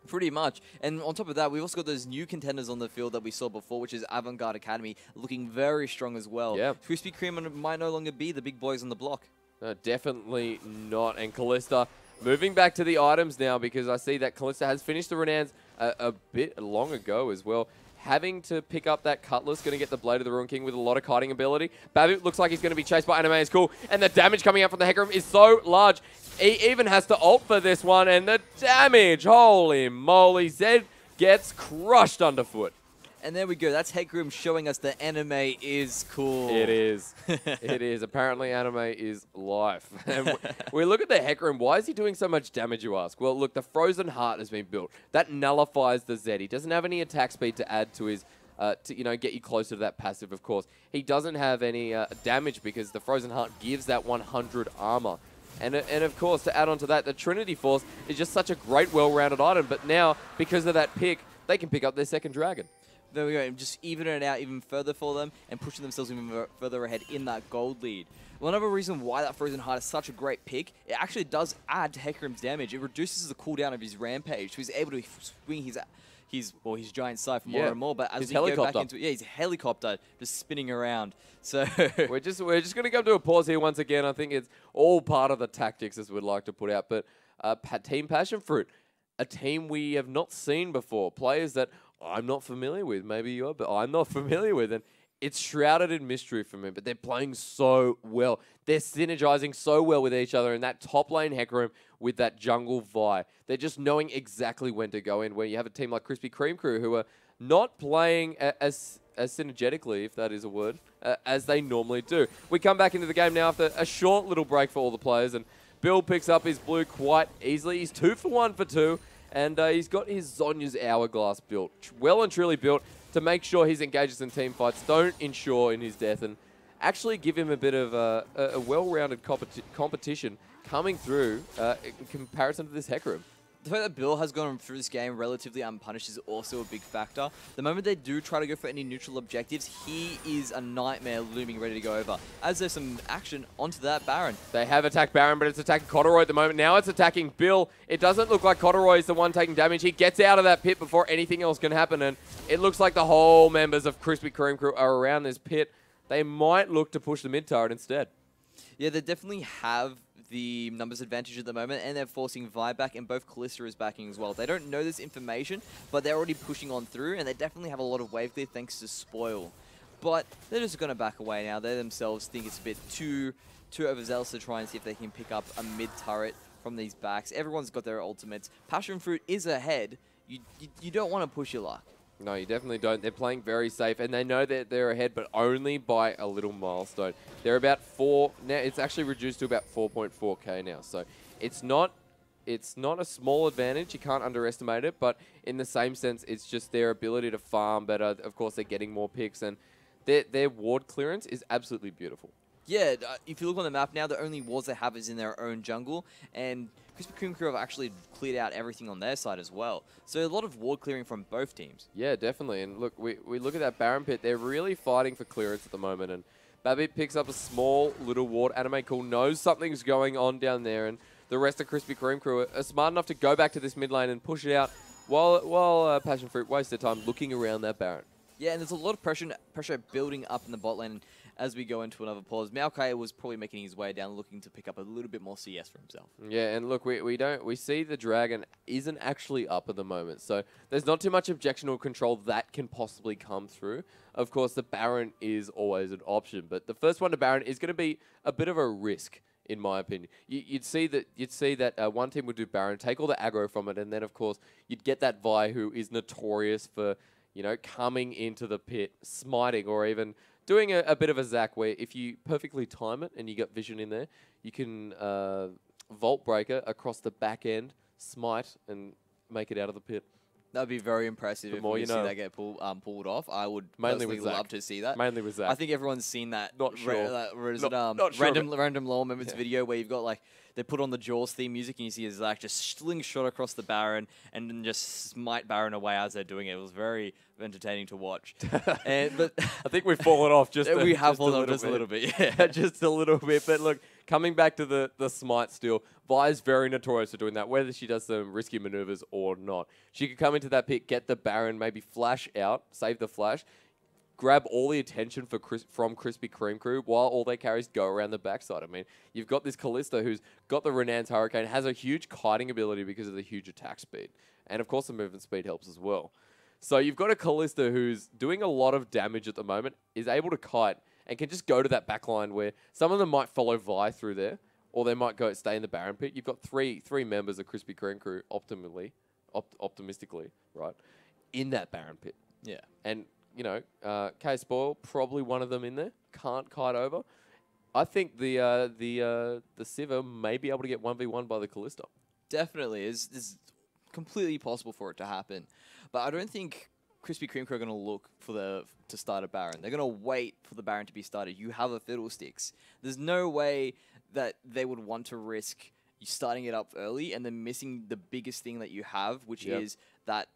Pretty much. And on top of that, we've also got those new contenders on the field that we saw before, which is Avant-Garde Academy, looking very strong as well. Yeah. Krispy Kreme might no longer be the big boys on the block. No, definitely not. And Kalista, moving back to the items now, because I see that Kalista has finished the Renans a bit long ago as well. Having to pick up that Cutlass, going to get the Blade of the Ruin King with a lot of kiting ability. Babbitt looks like he's going to be chased by Anime is cool, and the damage coming out from the Heck Room is so large. He even has to ult for this one, and the damage, holy moly, Zed gets crushed underfoot. And there we go. That's Heck Room showing us that anime is cool. It is. It is. Apparently, anime is life. And we look at the Heck Room. Why is he doing so much damage, you ask? Well, look, the Frozen Heart has been built. That nullifies the Zed. He doesn't have any attack speed to add to his, get you closer to that passive, of course. He doesn't have any damage because the Frozen Heart gives that 100 armor. And of course, to add on to that, the Trinity Force is just such a great, well-rounded item. But now, because of that pick, they can pick up their second dragon. There we go, just evening it out even further for them and pushing themselves even further ahead in that gold lead. One other reason why that Frozen Heart is such a great pick, it actually does add to Heck Room's damage. It reduces the cooldown of his Rampage, so he's able to swing his giant scythe more and more. But as we go back into his helicopter just spinning around. So we're just going to come to a pause here once again. I think it's all part of the tactics, as we'd like to put out. But Team Passionfruit, a team we have not seen before, players that I'm not familiar with. Maybe you are, but I'm not familiar with. And it's shrouded in mystery for me, but they're playing so well. They're synergizing so well with each other in that top lane Heck Room with that jungle Vi. They're just knowing exactly when to go in, where you have a team like Krispy Kreme crew who are not playing as synergetically, if that is a word, as they normally do. We come back into the game now after a short little break for all the players, and Bill picks up his blue quite easily. He's 2 for 1 for 2. And he's got his Zonya's Hourglass built, well and truly built, to make sure his engages in team fights don't ensure in his death and actually give him a bit of a well-rounded competition coming through in comparison to this Heck Room. The fact that Bill has gone through this game relatively unpunished is also a big factor. The moment they do try to go for any neutral objectives, he is a nightmare looming ready to go over. As there's some action onto that Baron. They have attacked Baron, but it's attacking Corduroy at the moment. Now it's attacking Bill. It doesn't look like Corduroy is the one taking damage. He gets out of that pit before anything else can happen, and it looks like the whole members of Krispy Kreme crew are around this pit. They might look to push the mid turret instead. Yeah, they definitely have the numbers advantage at the moment, and they're forcing Vi back, and both Kalista is backing as well. They don't know this information, but they're already pushing on through, and they definitely have a lot of wave clear thanks to Spoil. But they're just going to back away now. They themselves think it's a bit too overzealous to try and see if they can pick up a mid-turret from these backs. Everyone's got their ultimates. Passionfruit is ahead. You don't want to push your luck. No, you definitely don't. They're playing very safe, and they know that they're ahead, but only by a little milestone. They're about 4 now. It's actually reduced to about 4.4k now, so it's not a small advantage. You can't underestimate it, but in the same sense, it's just their ability to farm better. Of course, they're getting more picks, and their ward clearance is absolutely beautiful. Yeah, if you look on the map now, the only wards they have is in their own jungle, and Krispy Kreme crew have actually cleared out everything on their side as well. So a lot of ward clearing from both teams. Yeah, definitely. And look, we look at that Baron pit. They're really fighting for clearance at the moment, and Babbitt picks up a small little ward. Anime Cool knows something's going on down there, and the rest of Krispy Kreme crew are smart enough to go back to this mid lane and push it out while Passionfruit waste their time looking around that Baron. Yeah, and there's a lot of pressure building up in the bot lane as we go into another pause. Maokai was probably making his way down, looking to pick up a little bit more CS for himself. Yeah, and look, we see the dragon isn't actually up at the moment, so there's not too much objectional control that can possibly come through. Of course, the Baron is always an option, but the first one to Baron is going to be a bit of a risk, in my opinion. You'd see that one team would do Baron, take all the aggro from it, and then of course you'd get that Vi who is notorious for, you know, coming into the pit, smiting, or even doing a bit of a Zac where if you perfectly time it and you got vision in there, you can Vault Breaker across the back end, smite, and make it out of the pit. That would be very impressive if we see that get pulled off. I would personally love to see that. Mainly with Zac. I think everyone's seen that. Not sure. Random Law Moments video where you've got like, they put on the Jaws theme music and you see Zac just slingshot across the Baron and then just smite Baron away as they're doing it. It was very entertaining to watch. But I think we've fallen off just we have fallen off just a little bit. Yeah, just a little bit. But look, coming back to the smite still, Vi is very notorious for doing that, whether she does some risky maneuvers or not. She could come into that pit, get the Baron, maybe flash out, save the flash, grab all the attention from Krispy Kreme crew while all their carries go around the backside. I mean, you've got this Kalista who's got the Renan's Hurricane, has a huge kiting ability because of the huge attack speed. And of course the movement speed helps as well. So you've got a Kalista who's doing a lot of damage at the moment, is able to kite, and can just go to that backline where some of them might follow Vi through there, or they might go stay in the Baron pit. You've got three members of Krispy Kreme crew, optimistically, right, in that Baron pit. Yeah. And you know, K-Spoil, probably one of them in there. Can't kite over. I think the Sivir may be able to get 1v1 by the Kalista. Definitely. It's completely possible for it to happen. But I don't think Krispy Kreme are going to look for to start a Baron. They're going to wait for the Baron to be started. You have a Fiddlesticks. There's no way that they would want to risk you starting it up early and then missing the biggest thing that you have, which is that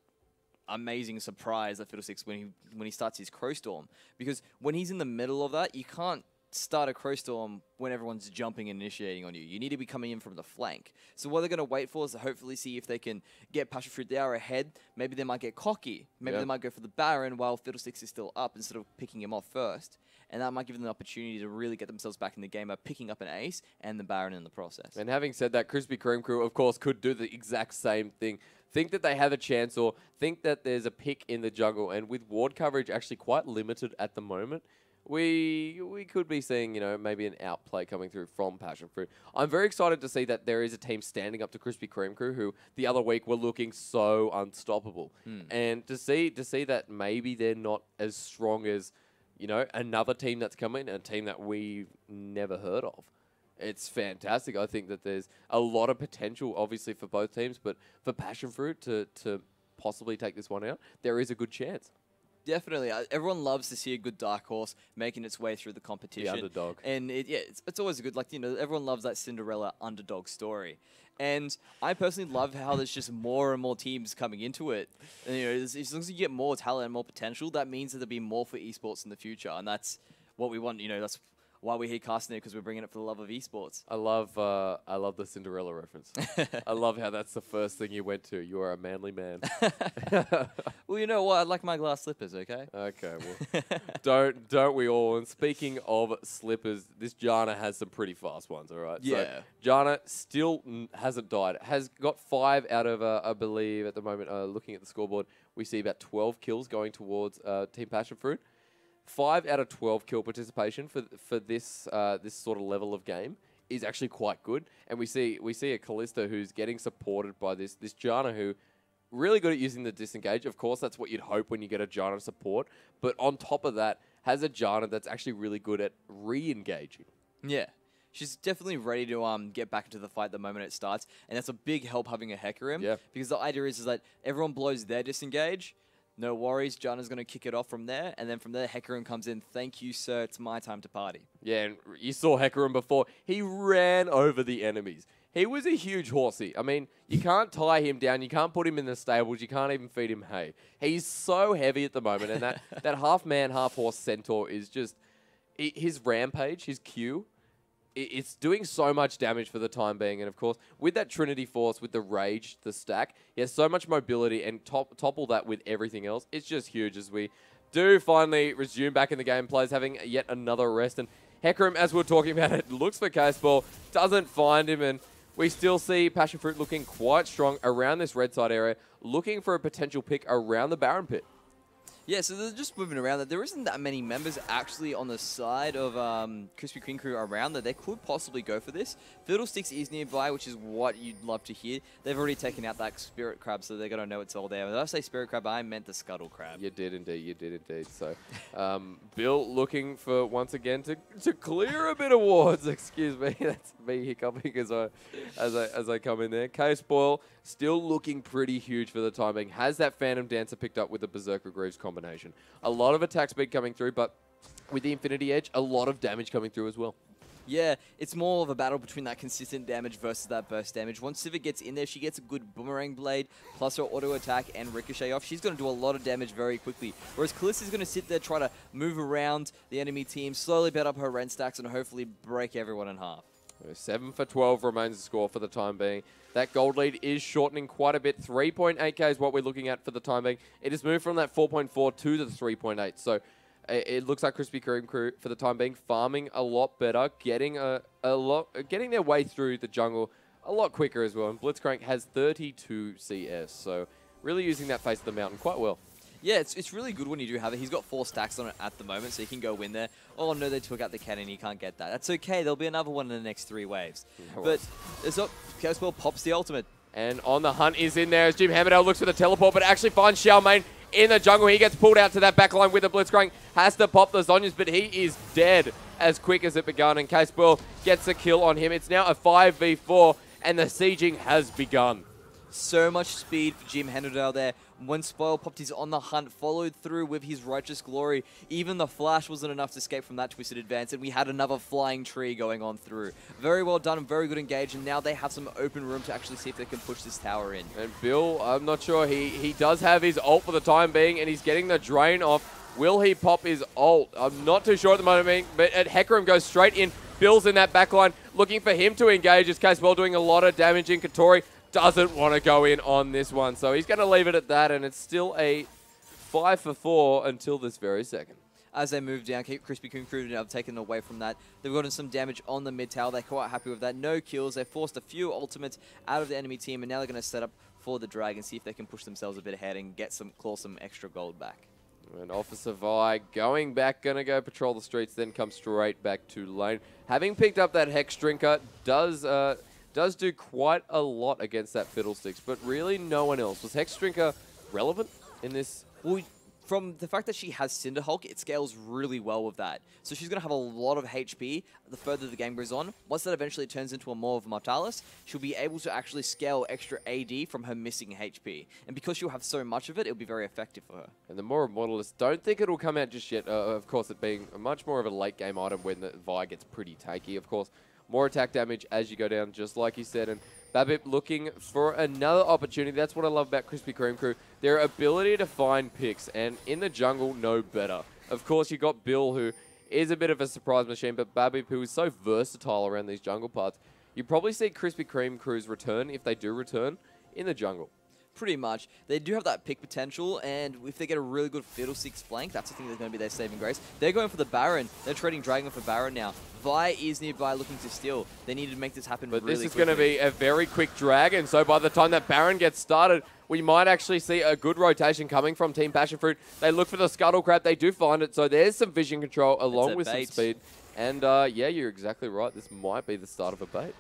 amazing surprise that Fiddlesticks when he starts his Crowstorm. Because when he's in the middle of that, you can't start a Crowstorm when everyone's jumping and initiating on you. You need to be coming in from the flank. So what they're going to wait for is to hopefully see if they can get Passionfruit there ahead. Maybe they might get cocky. Maybe they might go for the Baron while Fiddlesticks is still up instead of picking him off first. And that might give them the opportunity to really get themselves back in the game by picking up an ace and the Baron in the process. And having said that, Krispy Kreme crew, of course, could do the exact same thing. Think that they have a chance or think that there's a pick in the jungle. And with ward coverage actually quite limited at the moment, we could be seeing, you know, maybe an outplay coming through from Passionfruit. I'm very excited to see that there is a team standing up to Krispy Kreme crew who the other week were looking so unstoppable. And to see that maybe they're not as strong as, you know, another team that's coming, a team that we've never heard of. It's fantastic. I think that there's a lot of potential, obviously, for both teams, but for Passionfruit to possibly take this one out, there is a good chance. Definitely. Everyone loves to see a good dark horse making its way through the competition. The underdog. And it's always a good, like, you know, everyone loves that Cinderella underdog story. And I personally love how there's just more and more teams coming into it. And, you know, as long as you get more talent and more potential, that means that there'll be more for esports in the future. And that's what we want, you know, that's why we're here casting it, because we're bringing it for the love of esports. I love the Cinderella reference. I love how that's the first thing you went to. You are a manly man. Well, you know what? I like my glass slippers, okay? Okay, well, don't we all? And speaking of slippers, this Janna has some pretty fast ones, all right? Yeah. So Janna still hasn't died. Has got 5 out of, I believe, at the moment, looking at the scoreboard, we see about 12 kills going towards Team Passionfruit. 5 out of 12 kill participation for this this sort of level of game is actually quite good, and we see a Kalista who's getting supported by this Janna who really good at using the disengage. Of course, that's what you'd hope when you get a Janna support, but on top of that, has a Janna that's actually really good at re-engaging. Yeah. She's definitely ready to get back into the fight the moment it starts, and that's a big help having a Hecarim. Yeah. Because the idea is that everyone blows their disengage. No worries, Janna's going to kick it off from there, and then from there, Hecarim comes in. Thank you, sir. It's my time to party. Yeah, and you saw Hecarim before. He ran over the enemies. He was a huge horsey. I mean, you can't tie him down. You can't put him in the stables. You can't even feed him hay. He's so heavy at the moment, and that half-man, half-horse centaur is just... His rampage, his Q, it's doing so much damage for the time being. And, of course, with that Trinity Force, with the Rage, the stack, he has so much mobility and topple that with everything else. It's just huge as we do finally resume back in the game. Players having yet another rest. And Hecarim, as we're talking about it, looks for Caseball, doesn't find him. And we still see Passionfruit looking quite strong around this red side area, looking for a potential pick around the Baron pit. Yeah, so they're just moving around. That there isn't that many members actually on the side of Krispy Kreme crew around that they could possibly go for this. Fiddlesticks is nearby, which is what you'd love to hear. They've already taken out that Spirit Crab, so they're going to know it's all there. When I say Spirit Crab, I meant the Scuttle Crab. You did indeed, you did indeed. So, Bill looking for, once again, to clear a bit of wards. Excuse me, that's me hiccuping as I come in there. K-Spoil still looking pretty huge for the time being. Has that Phantom Dancer picked up with the Berserker Greaves combination. A lot of attack speed coming through, but with the Infinity Edge, a lot of damage coming through as well. Yeah, it's more of a battle between that consistent damage versus that burst damage. Once Sivir gets in there, she gets a good Boomerang Blade, plus her auto attack and Ricochet off. She's going to do a lot of damage very quickly. Whereas Kalista's going to sit there, try to move around the enemy team, slowly build up her rend stacks, and hopefully break everyone in half. 7 for 12 remains the score for the time being. That gold lead is shortening quite a bit. 3.8k is what we're looking at for the time being. It has moved from that 4.4 to the 3.8. So it looks like Krispy Kreme crew for the time being farming a lot better, getting getting their way through the jungle a lot quicker as well. And Blitzcrank has 32 CS, so really using that face of the mountain quite well. Yeah, it's really good when you do have it. He's got 4 stacks on it at the moment, so he can go in there. Oh no, they took out the cannon, he can't get that. That's okay, there'll be another one in the next 3 waves. But it's not, Caswell pops the ultimate. And on the hunt is in there as Jim Hammerdale looks for the teleport, but actually finds Xiaomane in the jungle. He gets pulled out to that backline with the Blitzcrank, has to pop the Zonyas, but he is dead as quick as it begun, and Caswell gets a kill on him. It's now a 5v4, and the sieging has begun. So much speed for Jim Hammerdale there. When Spoil popped, he's on the hunt, followed through with his Righteous Glory. Even the Flash wasn't enough to escape from that Twisted Advance, and we had another flying tree going on through. Very well done and very good engage, and now they have some open room to actually see if they can push this tower in. And Bill, I'm not sure. He does have his ult for the time being, and he's getting the drain off. Will he pop his ult? I'm not too sure at the moment, but Hecarim goes straight in. Bill's in that backline, looking for him to engage. As Caswell doing a lot of damage in Katori. Doesn't want to go in on this one, so he's going to leave it at that, and it's still a 5 for 4 until this very second. As they move down, Krispy Kreme crew have taken away from that. They've gotten some damage on the mid tower. They're quite happy with that. No kills. They forced a few ultimates out of the enemy team, and now they're going to set up for the Dragon, see if they can push themselves a bit ahead and claw some extra gold back. And Officer Vi going back, going to go patrol the streets, then come straight back to lane. Having picked up that Hex Drinker, does do quite a lot against that Fiddlesticks, but really no one else. Was Hex Drinker relevant in this? Well, from the fact that she has Cinder Hulk, it scales really well with that. So she's going to have a lot of HP the further the game goes on. Once that eventually turns into a more of a Mortalis, she'll be able to actually scale extra AD from her missing HP. And because she'll have so much of it, it'll be very effective for her. And the more Mortalis, don't think it'll come out just yet. Of course, it being much more of a late game item when the Vi gets pretty tanky, of course. More attack damage as you go down, just like he said. And Babip looking for another opportunity. That's what I love about Krispy Kreme crew. Their ability to find picks. And in the jungle, no better. Of course, you got Bill, who is a bit of a surprise machine. But Babip, who is so versatile around these jungle parts. You probably see Krispy Kreme crews return, if they do return, in the jungle. Pretty much. They do have that pick potential, and if they get a really good Fiddlesticks flank, that's the thing that's going to be their saving grace. They're going for the Baron. They're trading Dragon for Baron now. Vi is nearby looking to steal. They need to make this happen really quickly. But this is going to be a very quick Dragon, so by the time that Baron gets started, we might actually see a good rotation coming from Team Passionfruit. They look for the Scuttle Crab. They do find it, so there's some vision control along with some speed. And yeah, you're exactly right. This might be the start of a bait.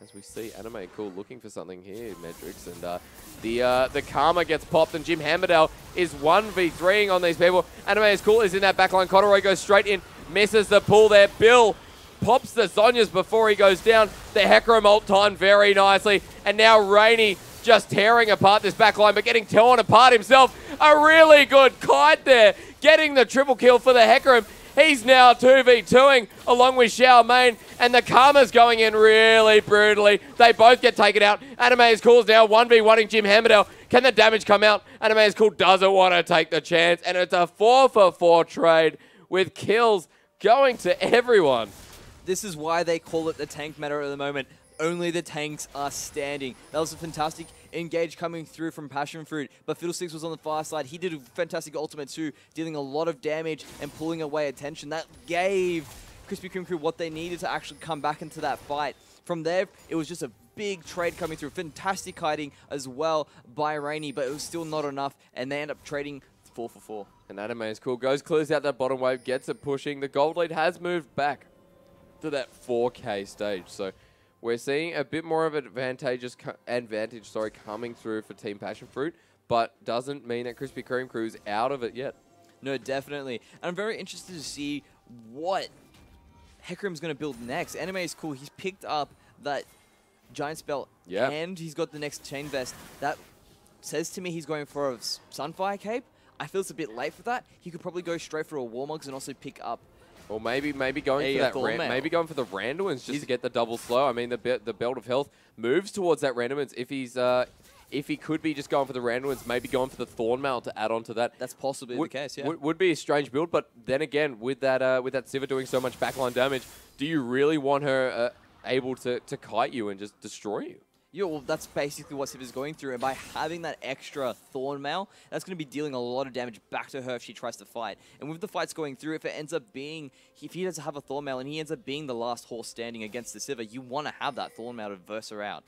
As we see Anime Cool looking for something here, Medrix, and the Karma gets popped, and Jim Hammerdale is 1v3ing on these people. Anime Cool is in that backline. Conroy goes straight in, misses the pull there. Bill pops the Zonyas before he goes down. The Hecarim ult timed very nicely, and now Rainy just tearing apart this backline, but getting torn apart himself. A really good kite there, getting the triple kill for the Hecarim. He's now 2v2ing along with Xiaomane, and the Karma's going in really brutally. They both get taken out. Anime's Cool's now 1v1ing Jim Hammerdale. Can the damage come out? Anime's Cool doesn't want to take the chance, and it's a 4 for 4 trade with kills going to everyone. This is why they call it the tank meta at the moment. Only the tanks are standing. That was a fantastic engage coming through from Passionfruit, but Fiddlesticks was on the far side. He did a fantastic ultimate too, dealing a lot of damage and pulling away attention. That gave Krispy Kreme crew what they needed to actually come back into that fight. From there, it was just a big trade coming through. Fantastic kiting as well by Rainy, but it was still not enough, and they end up trading 4 for 4. And Anime is cool. Goes, clears out that bottom wave, gets it pushing. The gold lead has moved back to that 4K stage, so we're seeing a bit more of an advantage coming through for Team Passionfruit, but doesn't mean that Krispy Kreme crew is out of it yet. No, definitely. And I'm very interested to see what Hecarim's going to build next. Anime is cool. He's picked up that Giant Spell, and he's got the next Chain Vest. That says to me he's going for a Sunfire Cape. I feel it's a bit late for that. He could probably go straight for a Warmogs and also pick up. Or maybe going for that maybe going for the Randuins just to get the double slow. I mean, the Belt of Health moves towards that Randuins. If he could be just going for the Randuins, maybe going for the Thornmail to add on to that. That's possibly the case, yeah. Would be a strange build, but then again, with that Sivir doing so much backline damage, do you really want her able to kite you and just destroy you? Yeah, well, that's basically what Sivir's going through, and by having that extra Thornmail, that's going to be dealing a lot of damage back to her if she tries to fight. And with the fights going through, if it ends up being, if he does have a Thornmail and he ends up being the last horse standing against the Sivir, you want to have that Thornmail to verse her out.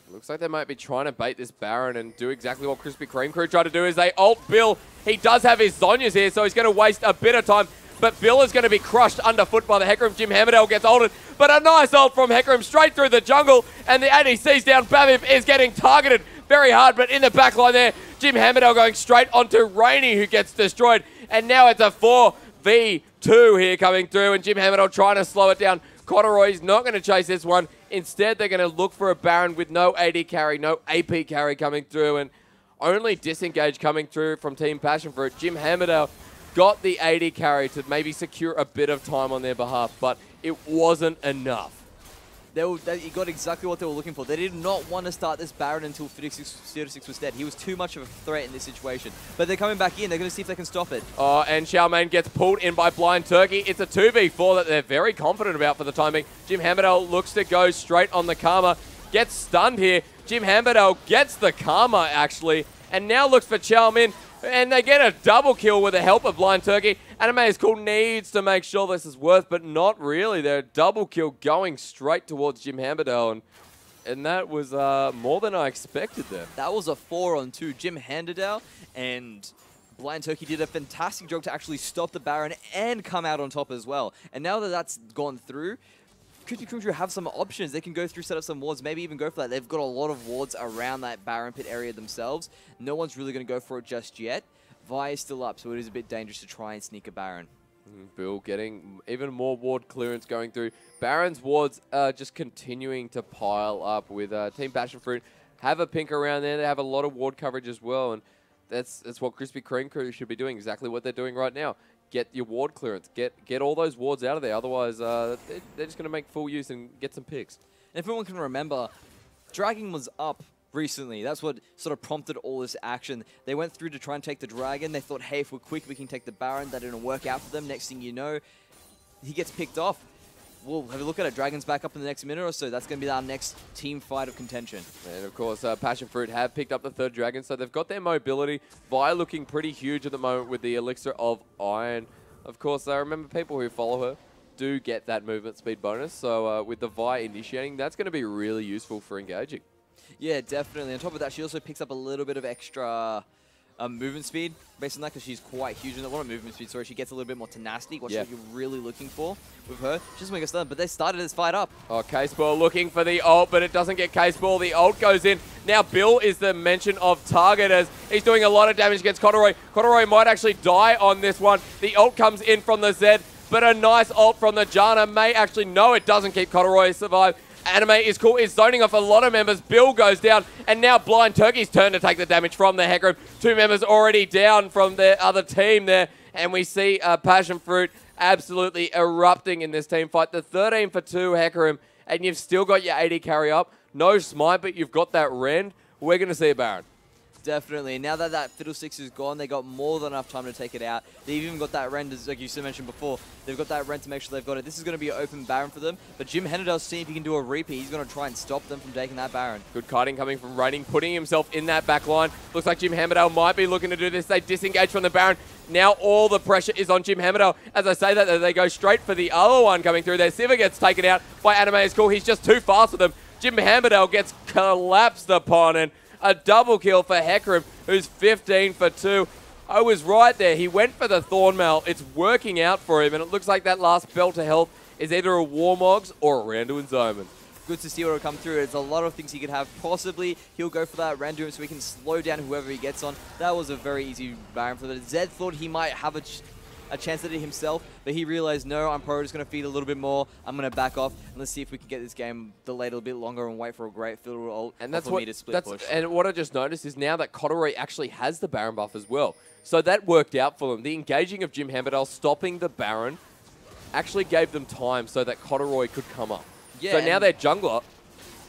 Looks like they might be trying to bait this Baron and do exactly what Krispy Kreme crew tried to do, is they ult Bill. He does have his Zhonya's here, so he's going to waste a bit of time. But Bill is going to be crushed underfoot by the Hecarim. Jim Hammerdale gets ulted, but a nice ult from Hecarim straight through the jungle, and the ADC's down. Bavib is getting targeted very hard, but in the backline there, Jim Hammerdale going straight onto Rainy, who gets destroyed. And now it's a 4v2 here coming through, and Jim Hammerdale trying to slow it down. Corduroy's not going to chase this one. Instead, they're going to look for a Baron with no AD carry, no AP carry coming through, and only disengage coming through from Team Passionfruit. Jim Hammerdale got the AD carry to maybe secure a bit of time on their behalf, but it wasn't enough. He got exactly what they were looking for. They did not want to start this Baron until Fiddlesticks was dead. He was too much of a threat in this situation. But they're coming back in. They're going to see if they can stop it. Oh, and Xiaomain gets pulled in by Blind Turkey. It's a 2v4 that they're very confident about for the time being. Jim Hammerdale looks to go straight on the Karma. Gets stunned here. Jim Hammerdale gets the Karma, actually, and now looks for Xiaomin. And they get a double kill with the help of Blind Turkey. Anime is cool, needs to make sure this is worth, but not really. They're double kill going straight towards Jim Hammerdale, and that was more than I expected there. That was a 4-on-2. Jim Hammerdale and Blind Turkey did a fantastic job to actually stop the Baron and come out on top as well. And now that that's gone through, Krispy Kreme have some options. They can go through, set up some wards, maybe even go for that. They've got a lot of wards around that Baron pit area themselves. No one's really going to go for it just yet. Vi is still up, so it is a bit dangerous to try and sneak a Baron. Bill getting even more ward clearance going through. Baron's wards are just continuing to pile up with Team Passionfruit. Have a pink around there. They have a lot of ward coverage as well, and that's what Krispy Kreme crew should be doing, exactly what they're doing right now. Get your ward clearance. Get all those wards out of there. Otherwise, they're just going to make full use and get some picks. And if everyone can remember, Dragon was up recently. That's what sort of prompted all this action. They went through to try and take the Dragon. They thought, hey, if we're quick, we can take the Baron. That didn't work out for them. Next thing you know, he gets picked off. We'll have a look at it. Dragon's back up in the next minute or so. That's going to be our next team fight of contention. And of course, Passionfruit have picked up the third Dragon, so they've got their mobility. Vi looking pretty huge at the moment with the Elixir of Iron. Of course, I remember people who follow her do get that movement speed bonus, so with the Vi initiating, that's going to be really useful for engaging. Yeah, definitely. On top of that, she also picks up a little bit of extra movement speed based on that, because she's quite huge. And a lot of movement speed, sorry, she gets a little bit more tenacity, what you're really looking for with her. She doesn't make a stun, but they started this fight up. Oh, K-Spore looking for the ult, but it doesn't get K-Spore. The ult goes in. Now Bill is the mention of target, as he's doing a lot of damage against Corduroy. Corduroy might actually die on this one. The ult comes in from the Zed, but a nice ult from the Janna may actually, no, it doesn't keep Corduroy survive. Anime is cool, is zoning off a lot of members. Bill goes down, and now Blind Turkey's turn to take the damage from the Hecarim. 2 members already down from their other team there, and we see Passionfruit absolutely erupting in this team fight. The 13 for 2 Hecarim, and you've still got your AD carry up. No smite, but you've got that Rend. We're going to see a Baron. Definitely. Now that that Fiddlesticks is gone, they got more than enough time to take it out. They've even got that rend, like you mentioned before. They've got that rend to make sure they've got it. This is going to be an open Baron for them. But Jim Hennadale's seeing if he can do a repeat. He's going to try and stop them from taking that Baron. Good kiting coming from Raining, putting himself in that back line. Looks like Jim Hennadale might be looking to do this. They disengage from the Baron. Now all the pressure is on Jim Hennadale. As I say that, they go straight for the other one coming through there. Sivir gets taken out by Anime's Cool. He's just too fast for them. Jim Hennadale gets collapsed upon, and a double kill for Hecarim, who's 15 for 2. I was right there. He went for the Thornmail. It's working out for him, and it looks like that last bell to health is either a Warmogs or a Randuin Zoman. Good to see what will come through. It's a lot of things he could have. Possibly he'll go for that Randuin so he can slow down whoever he gets on. That was a very easy Baron for them. Zed thought he might have a chance at it himself, but he realized, no, I'm probably just going to feed a little bit more. I'm going to back off, and let's see if we can get this game delayed a little bit longer and wait for a great fiddle ult. And that's what, and what I just noticed is now that Kotoroi actually has the Baron buff as well. So that worked out for them. The engaging of Jim Hambadale, stopping the Baron, actually gave them time so that Kotoroi could come up. Yeah, so now their jungler,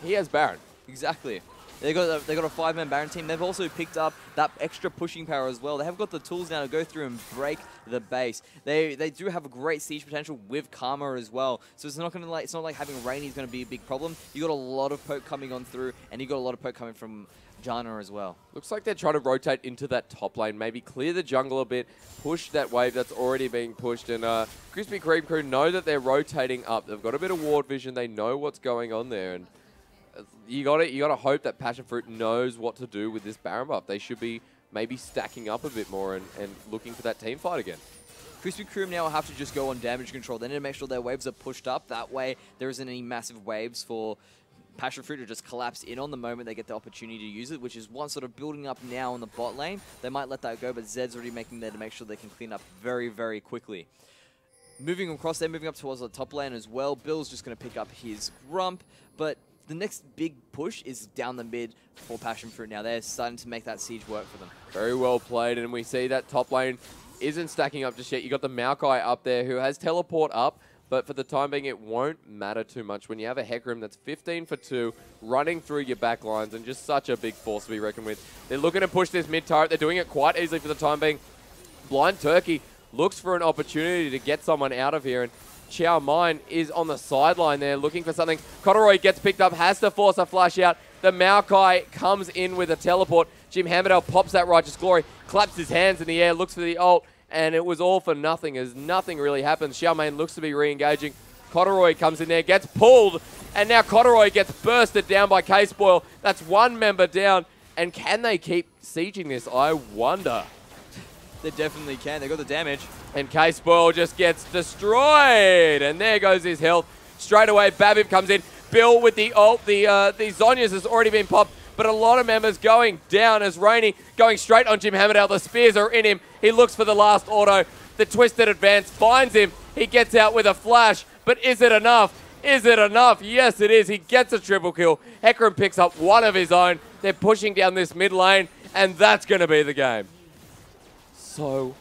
he has Baron. Exactly. They got a 5-man Baron team. They've also picked up that extra pushing power as well. They have got the tools now to go through and break the base. They do have a great siege potential with Karma as well. So it's not going to it's not like having Rainy is going to be a big problem. You got a lot of poke coming on through, and you got a lot of poke coming from Janna as well. Looks like they're trying to rotate into that top lane, maybe clear the jungle a bit, push that wave that's already being pushed, and Krispy Kreme crew know that they're rotating up. They've got a bit of ward vision. They know what's going on there, and you got to hope that Passionfruit knows what to do with this Baron buff. They should be maybe stacking up a bit more and looking for that team fight again. Krispy Kreme now have to just go on damage control. They need to make sure their waves are pushed up. That way there isn't any massive waves for Passionfruit to just collapse in on the moment they get the opportunity to use it, which is one sort of building up now in the bot lane. They might let that go, but Zed's already making there to make sure they can clean up very, very quickly. Moving across, they're moving up towards the top lane as well. Bill's just going to pick up his Grump, but the next big push is down the mid for Passionfruit now. They're starting to make that siege work for them. Very well played, and we see that top lane isn't stacking up just yet. You got the Maokai up there who has teleport up, but for the time being, it won't matter too much when you have a Hecarim that's 15 for 2, running through your back lines, and just such a big force to be reckoned with. They're looking to push this mid turret. They're doing it quite easily for the time being. Blind Turkey looks for an opportunity to get someone out of here, and Chiao Mine is on the sideline there looking for something. Kotoroi gets picked up, has to force a flash out. The Maokai comes in with a teleport. Jim Hambadale pops that Righteous Glory, claps his hands in the air, looks for the ult, and it was all for nothing as nothing really happens. Chiao Mine looks to be re-engaging. Kotoroi comes in there, gets pulled, and now Kotoroi gets bursted down by K-Spoil. That's one member down, and can they keep sieging this? I wonder. They definitely can. They got the damage. And K-Spoil just gets destroyed. And there goes his health. Straight away, Babip comes in. Bill with the ult. The Zhonya's has already been popped. But a lot of members going down as Rainy going straight on Jim Hambadale. The spears are in him. He looks for the last auto. The twisted advance finds him. He gets out with a flash. But is it enough? Is it enough? Yes, it is. He gets a triple kill. Hecarim picks up one of his own. They're pushing down this mid lane. And that's going to be the game. So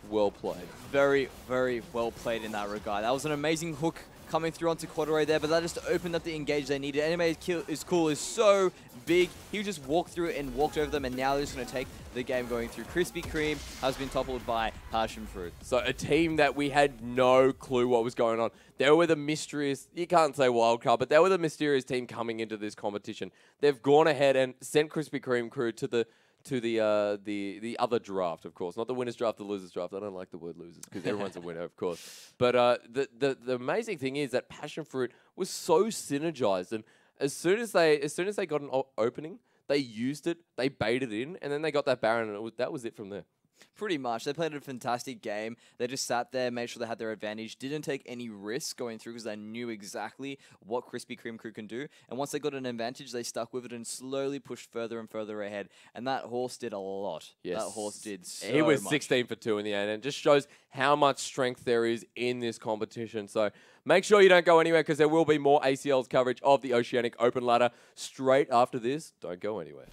well played. Very, very well played in that regard. That was an amazing hook coming through onto Kotoroi there, but that just opened up the engage they needed. Animated kill is cool, is so big. He just walked through it and walked over them, and now they're just going to take the game going through. Krispy Kreme has been toppled by Passionfruit. So a team that we had no clue what was going on. They were the mysterious, you can't say wildcard, but they were the mysterious team coming into this competition. They've gone ahead and sent Krispy Kreme crew to the other draft, of course. Not the winner's draft, the loser's draft. I don't like the word losers because everyone's a winner, of course. But the amazing thing is that Passionfruit was so synergized, and as soon as they got an opening, they used it, they baited in, and then they got that Baron, and that was it from there. Pretty much. They played a fantastic game. They just sat there, made sure they had their advantage, didn't take any risks going through because they knew exactly what Krispy Kreme crew can do. And once they got an advantage, they stuck with it and slowly pushed further and further ahead. And that horse did a lot. Yes. That horse did so He was much. 16 for 2 in the end, and it just shows how much strength there is in this competition. So make sure you don't go anywhere because there will be more ACL's coverage of the Oceanic Open Ladder straight after this. Don't go anywhere.